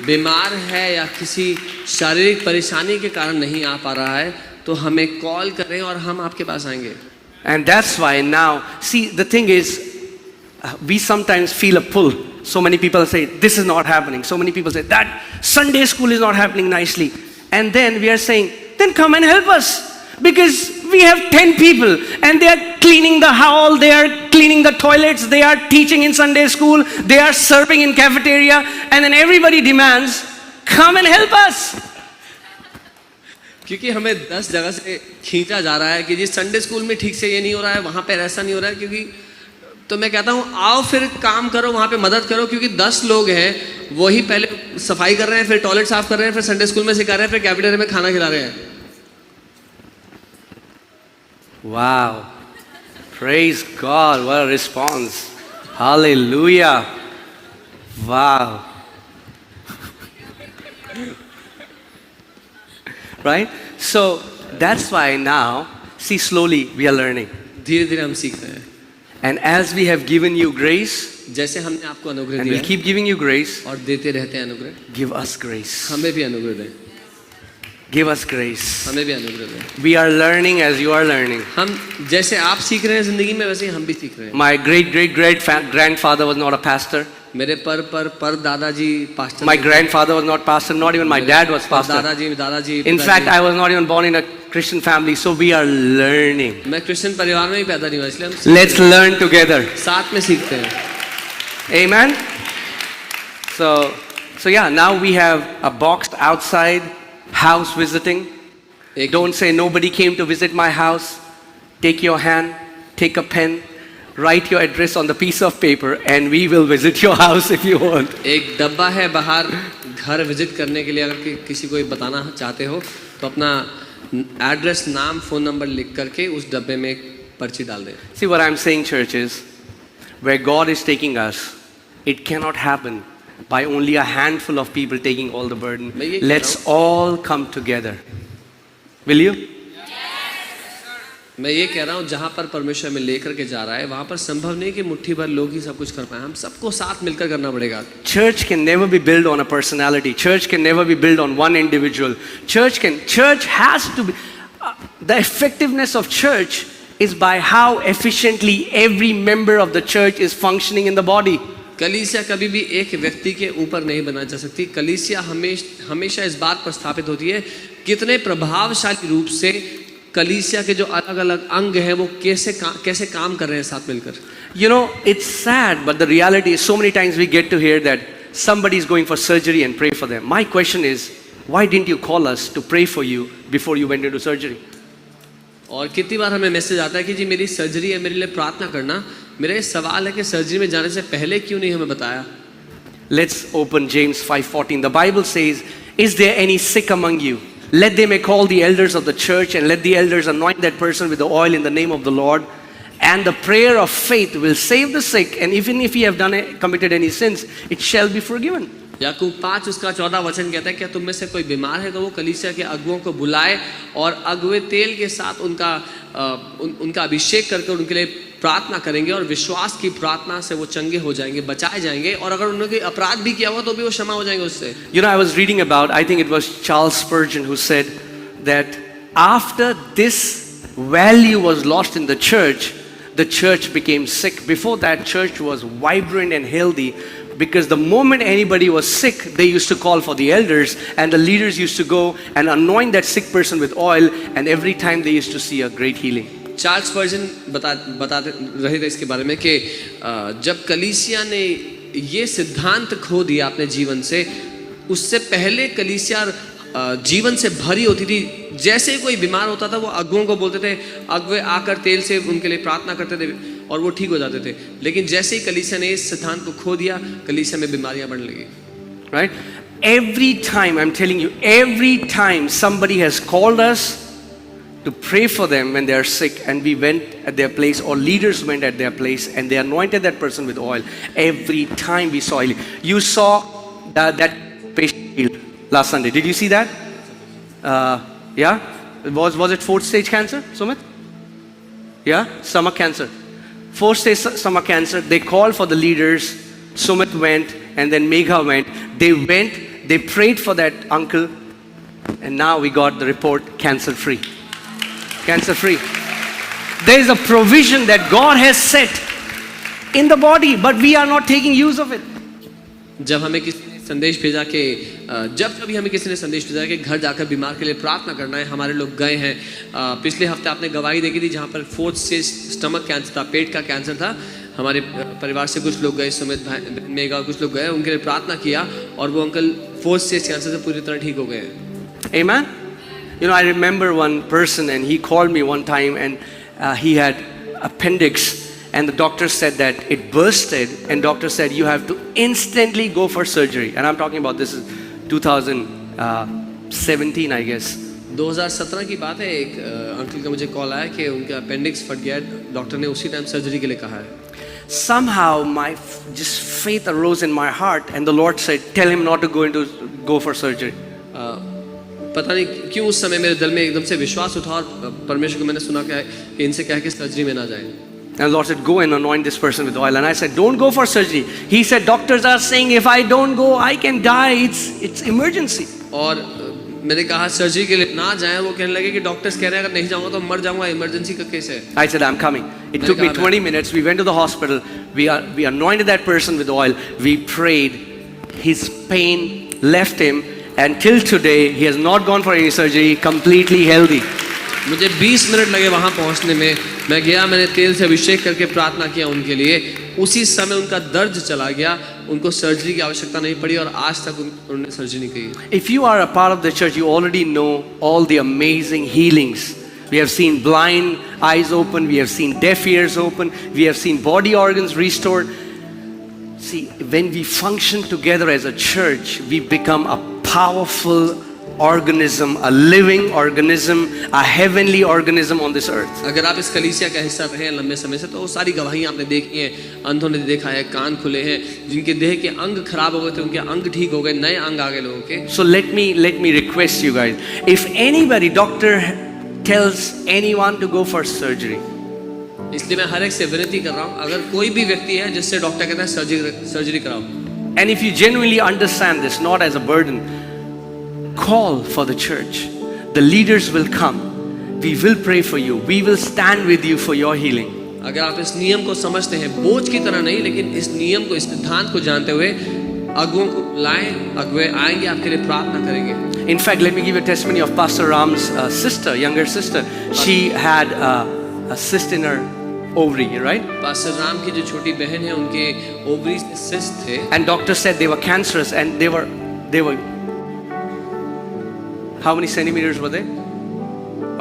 बीमार है या किसी शारीरिक परेशानी के कारण नहीं आ पा रहा है तो हमें कॉल करें और हम आपके पास आएंगे। And that's why now, see, the thing is, we sometimes feel a pull. So many people say, this is not happening. So many people say, that Sunday school is not happening nicely. And then we are saying, then come and help us. Because we have 10 people and they are cleaning the hall, they are cleaning the toilets, they are teaching in Sunday school, they are serving in cafeteria, and then everybody demands, come and help us. क्योंकि हमें 10 जगह से खींचा जा रहा है कि जी Sunday school में ठीक से ये नहीं हो रहा है, वहाँ पे ऐसा नहीं हो रहा है, क्योंकि तो मैं कहता हूँ आओ फिर काम करो, वहाँ पे मदद करो, क्योंकि 10 लोग हैं, वही पहले सफाई कर रहे हैं, फिर टॉयलेट साफ कर रहे हैं, फिर संडे स्कूल में सिखा रहे हैं, फिर कैफेटेरिया में खाना खिला रहे हैं. Wow. Praise God. What a response. Hallelujah. Wow. Right? So that's why now, see, slowly we are learning. धीरे धीरे हम सीख रहे हैं. And as we have given you grace, जैसे हमने आपको अनुग्रह and दिया we keep giving you grace, और देते रहते हैं अनुग्रह, give us grace. हमें भी अनुग्रह दें. Give us grace. हमें भी अनुग्रह दें. We are learning as you are learning. हम जैसे आप सीख रहे हैं जिंदगी में, वैसे ही हम भी सीख रहे हैं. My grandfather was not a pastor. मेरे पर दादाजी pastor. My grandfather was not pastor. Not even my dad was pastor. दादाजी. In fact, I was not even born in a Christian family. So we are learning. मैं Christian परिवार में ही पैदा नहीं हुआ, इसलिए हम Let's learn together. साथ में सीखते हैं. Amen. So yeah. Now we have a box outside. House visiting. Don't say nobody came to visit my house. Take your hand, take a pen, write your address on the piece of paper, and we will visit your house if you want. एक डब्बा है बाहर घर visit करने के लिए, अगर किसी को बताना चाहते हो तो अपना एड्रेस, नाम, फोन नंबर लिख करके उस डब्बे में एक पर्ची डाल दें. See what I'm saying, churches, where God is taking us, it cannot happen by only a handful of people taking all the burden. Let's all come together. Will you? मैं ये कह रहा हूँ जहाँ पर परमेश्वर में लेकर के जा रहा है, वहाँ पर संभव नहीं कि मुट्ठी भर लोग ही सब कुछ कर पाए. हम सबको साथ मिलकर करना पड़ेगा. Church can never be built on a personality. Church can never be built on one individual. Church has to be. The effectiveness of church is by how efficiently every member of the church is functioning in the body. कलीसिया कभी भी एक व्यक्ति के ऊपर नहीं बनाई जा सकती. कलीसिया हमेशा इस बात पर स्थापित होती है कितने प्रभावशाली रूप से कलीसिया के जो अलग अलग अंग हैं वो कैसे काम कर रहे हैं साथ मिलकर. You know, it's sad, but the reality is so many times we get to hear that somebody is going for surgery and pray for them. My question is, why didn't you call us to pray for you before you went into surgery? और कितनी बार हमें message आता है कि जी मेरी surgery है, मेरे लिए प्रार्थना करना. मेरा ये सवाल है कि सर्जरी में जाने से पहले क्यों नहीं हमें बताया. Let's open James 5:14. The Bible says, is there any sick among you? Let them call the elders of the church, and let the elders anoint that person with the oil in the name of the Lord. And the prayer of faith will save the sick, and even if he have committed any sins, it shall be forgiven. याकूब 5 उसका 14 वचन कहता है क्या तुम में से कोई बीमार है तो वो कलीसिया के अगुओं को बुलाए और अगुए तेल के साथ उनका अभिषेक करके उनके लिए प्रार्थना करेंगे, और विश्वास की प्रार्थना से वो चंगे हो जाएंगे, बचाए जाएंगे, और अगर उन्होंने अपराध भी किया हुआ तो भी वो क्षमा हो जाएंगे उससे. You know, I was reading about, I think it was Charles Spurgeon who said that after this value was lost in the church became sick. Before that, church was vibrant and healthy, because the moment anybody was sick, they used to call for the elders, and the leaders used to go and anoint that sick person with oil, and every time they used to see a great healing. Charles Spurgeon बताते रहे थे इसके बारे में कि जब कलीसिया ने ये सिद्धांत खो दिया अपने जीवन से, उससे पहले कलीसिया जीवन से भरी होती थी. जैसे ही कोई बीमार होता था वो अगुओं को बोलते थे, अगुए आकर तेल से उनके लिए प्रार्थना करते थे और वो ठीक हो जाते थे. लेकिन जैसे ही कलीसिया ने इस सिद्धांत को खो दिया, कलीसिया में बीमारियां बढ़ने लगी. Right? Every time, I'm telling you, every time somebody has called us to pray for them when they are sick, and we went at their place, or leaders went at their place, and they anointed that person with oil, every time we saw healing. You saw that patient healed last Sunday. Did you see that? Yeah? Was it 4th stage cancer, Sumit? Yeah? Stomach cancer. 4th stage stomach cancer. They called for the leaders. Sumit went, and then Megha went. They prayed for that uncle, and now we got the report, cancer free. Cancer free. There is a provision that God has set in the body, but we are not taking use of it. जब हमें किसी ने संदेश भेजा कि जब कभी हमें किसी ने संदेश भेजा कि घर जाकर बीमार के लिए प्रार्थना करना है, हमारे लोग गए हैं। पिछले हफ्ते आपने गवाही देखी थी जहाँ पर 4th स्टेज स्टमक कैंसर था, पेट का कैंसर था। हमारे परिवार से कुछ लोग गए, सुमित भाई, मेगा, कुछ लोग गए, उनके लिए प्रार्थना किया और वो अंकल 4th स्टेज कैंसर से पूरी तरह ठीक हो गए हैं। Amen. You know, I remember one person, and he called me one time, and he had appendix, and the doctor said that it bursted, and doctor said you have to instantly go for surgery. And I'm talking about this is 2017, I guess. 2017 की बात है। एक uncle का मुझे call आया कि उनका appendix फट गया, डॉक्टर ने उसी टाइम सर्जरी के लिए कहा है। Somehow my just faith arose in my heart, and the Lord said, "Tell him not to go for surgery." पता नहीं क्यों उस समय मेरे दिल में एकदम से विश्वास उठा और परमेश्वर को मैंने सुना कि इनसे कह के सर्जरी में ना जाएं। And the Lord said, "Go and anoint this person with oil." And I said, "Don't go for surgery." He said, "Doctors are saying if I don't go, I can die. It's emergency." और मैंने कहा surgery के लिए ना जाएं। वो कहने लगे कि डॉक्टर्स कह रहे हैं अगर नहीं जाऊंगा तो मर जाऊंगा, इमरजेंसी का केस है। I said, "I'm coming." It took me 20 minutes. We went to the hospital. We anointed that person with oil. We prayed. His pain left him. And till today, he has not gone for any surgery. Completely healthy. मुझे 20 minute लगे वहां पहुंचने में। मैं गया, मैंने तेल से अभिषेक करके प्रार्थना किया उनके लिए। उसी समय उनका दर्द चला गया, उनको सर्जरी की आवश्यकता नहीं पड़ी और आज तक उन्होंने सर्जरी नहीं की। If you are a part of the church, you already know all the amazing healings. We have seen blind eyes open, we have seen deaf ears open, we have seen body organs restored. See, when we function together as a church, we become a powerful organism, a living organism, a heavenly organism on this earth. अगर आप इस कलीसिया का हिस्सा रहे हैं लंबे समय से तो सारी गवाहियां आपने देखी हैं, अंधों ने देखा है, कान खुले हैं, जिनके देह के अंग खराब हो गए थे उनके अंग ठीक हो गए, नए अंग आ गए लोगों के। So let me request you guys, if anybody, doctor tells anyone to go for surgery, इसलिए मैं हर एक से विनती कर रहा हूँ, अगर कोई भी व्यक्ति है जिससे डॉक्टर कहता है सर्जरी कराओ, and if you genuinely understand this, not as a burden, call for the church. The leaders will come. We will pray for you. We will stand with you for your healing. अगर आप इस नियम को समझते हैं, बोझ की तरह नहीं, लेकिन इस नियम को, इस सिद्धांत को जानते हुए अगुओं को लाएं, अगुए आएंगे, आपके लिए प्रार्थना करेंगे। In fact, let me give you a testimony of Pastor Ram's sister, younger sister. She had a cyst in her ovary, right? Pastor Ram की जो छोटी बहन है, उनके ओवरीज में सिस्ट थे। And doctor said they were cancerous, and they were how many centimeters were they?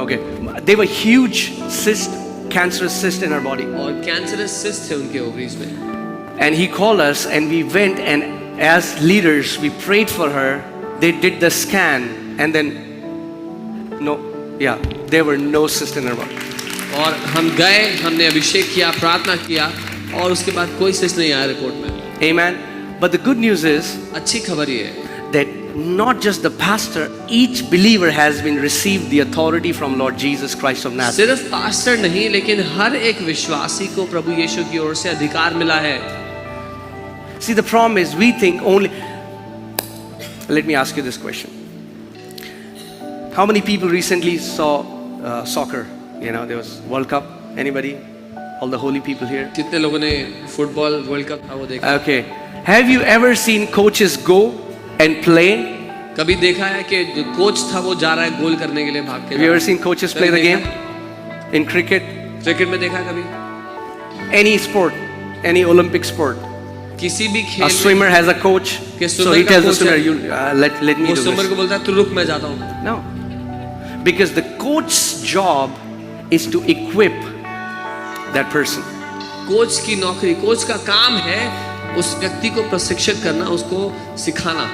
Okay, they were huge cyst, cancerous cyst in her body. और cancerous cyst थे उनके ओवरीज में। And he called us, and we went, and as leaders, we prayed for her. They did the scan, and then there were no cysts in her body. और हम गए, हमने अभिषेक किया, प्रार्थना किया और उसके बाद कोई सिस्ट नहीं आया रिपोर्ट में। Amen. But the good news is अच्छी खबर ये है that not just the pastor, each believer has been received the authority from Lord Jesus Christ of Nazareth. सिर्फ पास्टर नहीं, लेकिन हर एक विश्वासी को प्रभु यीशु की ओर से अधिकार मिला है। See, the problem is we think only. Let me ask you this question. How many people recently saw soccer? You know, there was World Cup. Anybody? All the holy people here? कितने लोगों ने football world cup था वो देखा? Okay. Have you ever seen coaches go and play? कभी देखा है कि जो कोच था वो जा रहा है गोल करने के लिए भाग के? Have you ever seen coaches play the game? In cricket? Cricket में देखा है कभी? Any sport, any Olympic sport. किसी भी A खेल swimmer has a coach, so he tells the swimmer, "You let me वो do swimmer this." को बोलता है तू रुक मैं जाता हूँ। No, because the coach's job is to equip that person. Coach की नौकरी, कोच का काम है उस व्यक्ति को प्रशिक्षित करना, उसको सिखाना।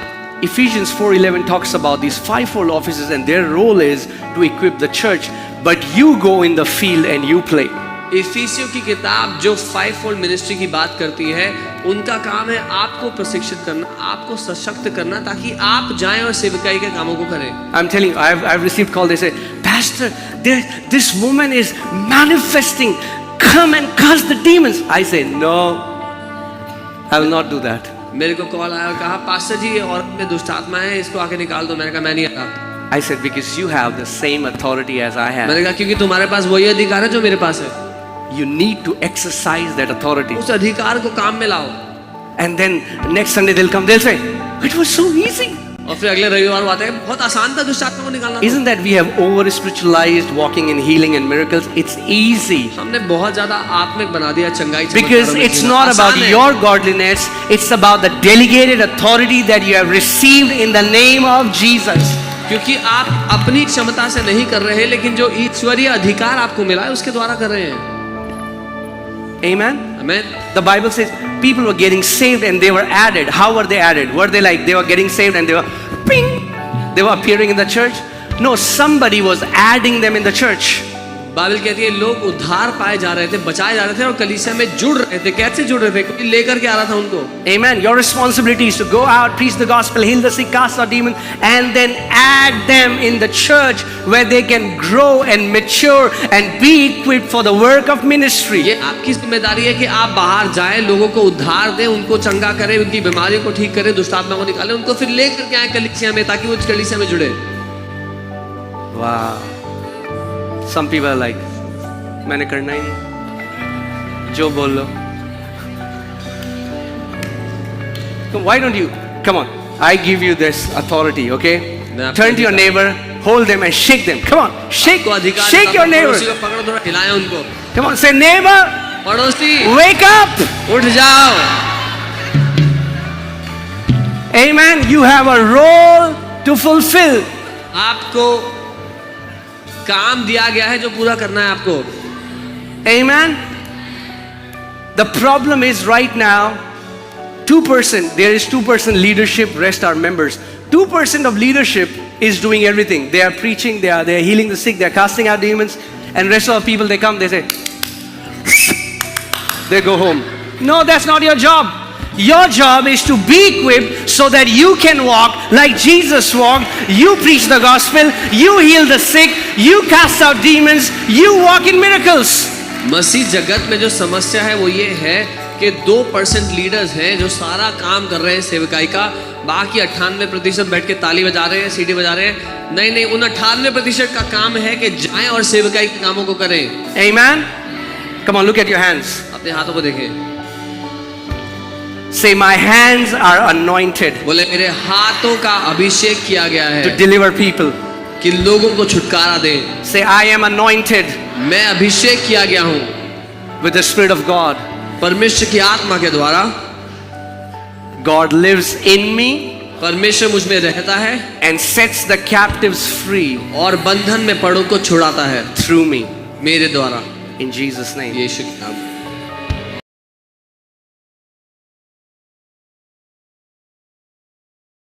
Ephesians 4:11 talks about these fivefold offices, and their role is to equip the church. But you go in the field and you play. इफिसियों की किताब जो फाइव फोल्ड मिनिस्ट्री की बात करती है, उनका काम है आपको प्रशिक्षित करना, आपको सशक्त करना, ताकि आप जाएं और सेवकाई के कामों को करें। I'm telling you, I've received call. They say, "Pastor, this woman is manifesting. Come and cast the demons." I say, "No, I will not do that." मेरे को कॉल आया और कहा पास्टर जी ये औरत में दुष्ट आत्मा है, इसको आके निकाल दो। मैंने कहा मैं नहीं आता। I said, because you have the same authority as I have. मैंने कहा क्योंकि तुम्हारे पास वही अधिकार है जो मेरे पास है, You need to exercise that authority. उस अधिकार को काम में लाओ। And then next Sunday they'll come, they'll say, it was so easy. और फिर अगले रविवार वो आते हैं, बहुत आसान था दुष्ट आत्मा को निकालना। Isn't that we have over spiritualized walking in healing and miracles? It's easy. हमने बहुत ज्यादा आत्मिक बना दिया चंगाई Because चमत्कारों में it's जीना। not about आसान है। your godliness, it's about the delegated authority that you have received in the name of Jesus. क्योंकि आप अपनी क्षमता से नहीं कर रहे, लेकिन जो ईश्वरीय अधिकार आपको मिला है उसके द्वारा कर रहे हैं। Amen? आमीन। The Bible says people were getting saved and they were added. How were they added? Were they like they were getting saved and they were ping? They were appearing in the church? No, somebody was adding them in the church. Bible कहती है लोग उद्धार पाए जा रहे थे, बचाए जा रहे थे और कलीसिया में जुड़ रहे थे। कैसे जुड़ रहे थे? क्योंकि लेकर के आ रहा था उनको। Amen. Your responsibility is to go out, preach the gospel, heal the sick, cast out demons, and then add them in the church where they can grow and mature and be equipped for the work of ministry. ये आपकी जिम्मेदारी है कि आप बाहर जाएं, लोगों को उद्धार दें, उनको चंगा करें, उनकी बीमारियों को ठीक करें, दुष्ट आत्मा को निकालें, उनको फिर लेकर के आए कलीसिया में ताकि वो कलीसिया में जुड़े। Wow. Some people are like, मैंने करना ही नहीं, जो बोल लो। Why don't you? Come on, I give you this authority, okay? Turn to your neighbor, hold them and shake them. Come on, shake, आपको अधिकार shake है, your neighbor. पड़ोसी को पकड़ो, थोड़ा हिलाएं उनको। Come on, say neighbor, पड़ोसी wake up. उठ जाओ। Amen. You have a role to fulfill. आपको काम दिया गया है जो पूरा करना है आपको। Amen. The problem is right now, 2%, there is 2% leadership, rest are members. 2% of leadership is doing everything. They are preaching, they are healing the sick, they are casting out demons, and rest of the people, they come, they say, they go home. No, that's not your job. Your job is to be equipped so that you can walk like Jesus walked. You preach the gospel, you heal the sick, you cast out demons, you walk in miracles. मसीह जगत में जो समस्या है वो ये है कि 2% leaders हैं जो सारा काम कर रहे हैं सेवकाई का, बाकी 98% बैठ के ताली बजा रहे हैं, सीटी बजा रहे हैं। नहीं नहीं, उन 98% का काम है कि जाएं और सेवकाई के कामों को करें। Amen. Come on, look at your hands. अपने हाथों को देखें। Say, my hands are anointed बोले मेरे हाथों का अभिषेक किया गया to है deliver people. कि लोगों को छुटकारा दें। Say, I am anointed मैं अभिषेक किया गया हूँ with the Spirit of God. परमेश्वर की आत्मा के द्वारा। God lives in me परमेश्वर मुझ में रहता है and sets the captives free और बंधन में पड़ों को छुड़ाता है through me. मेरे द्वारा। In Jesus' name. यीशु के नाम में।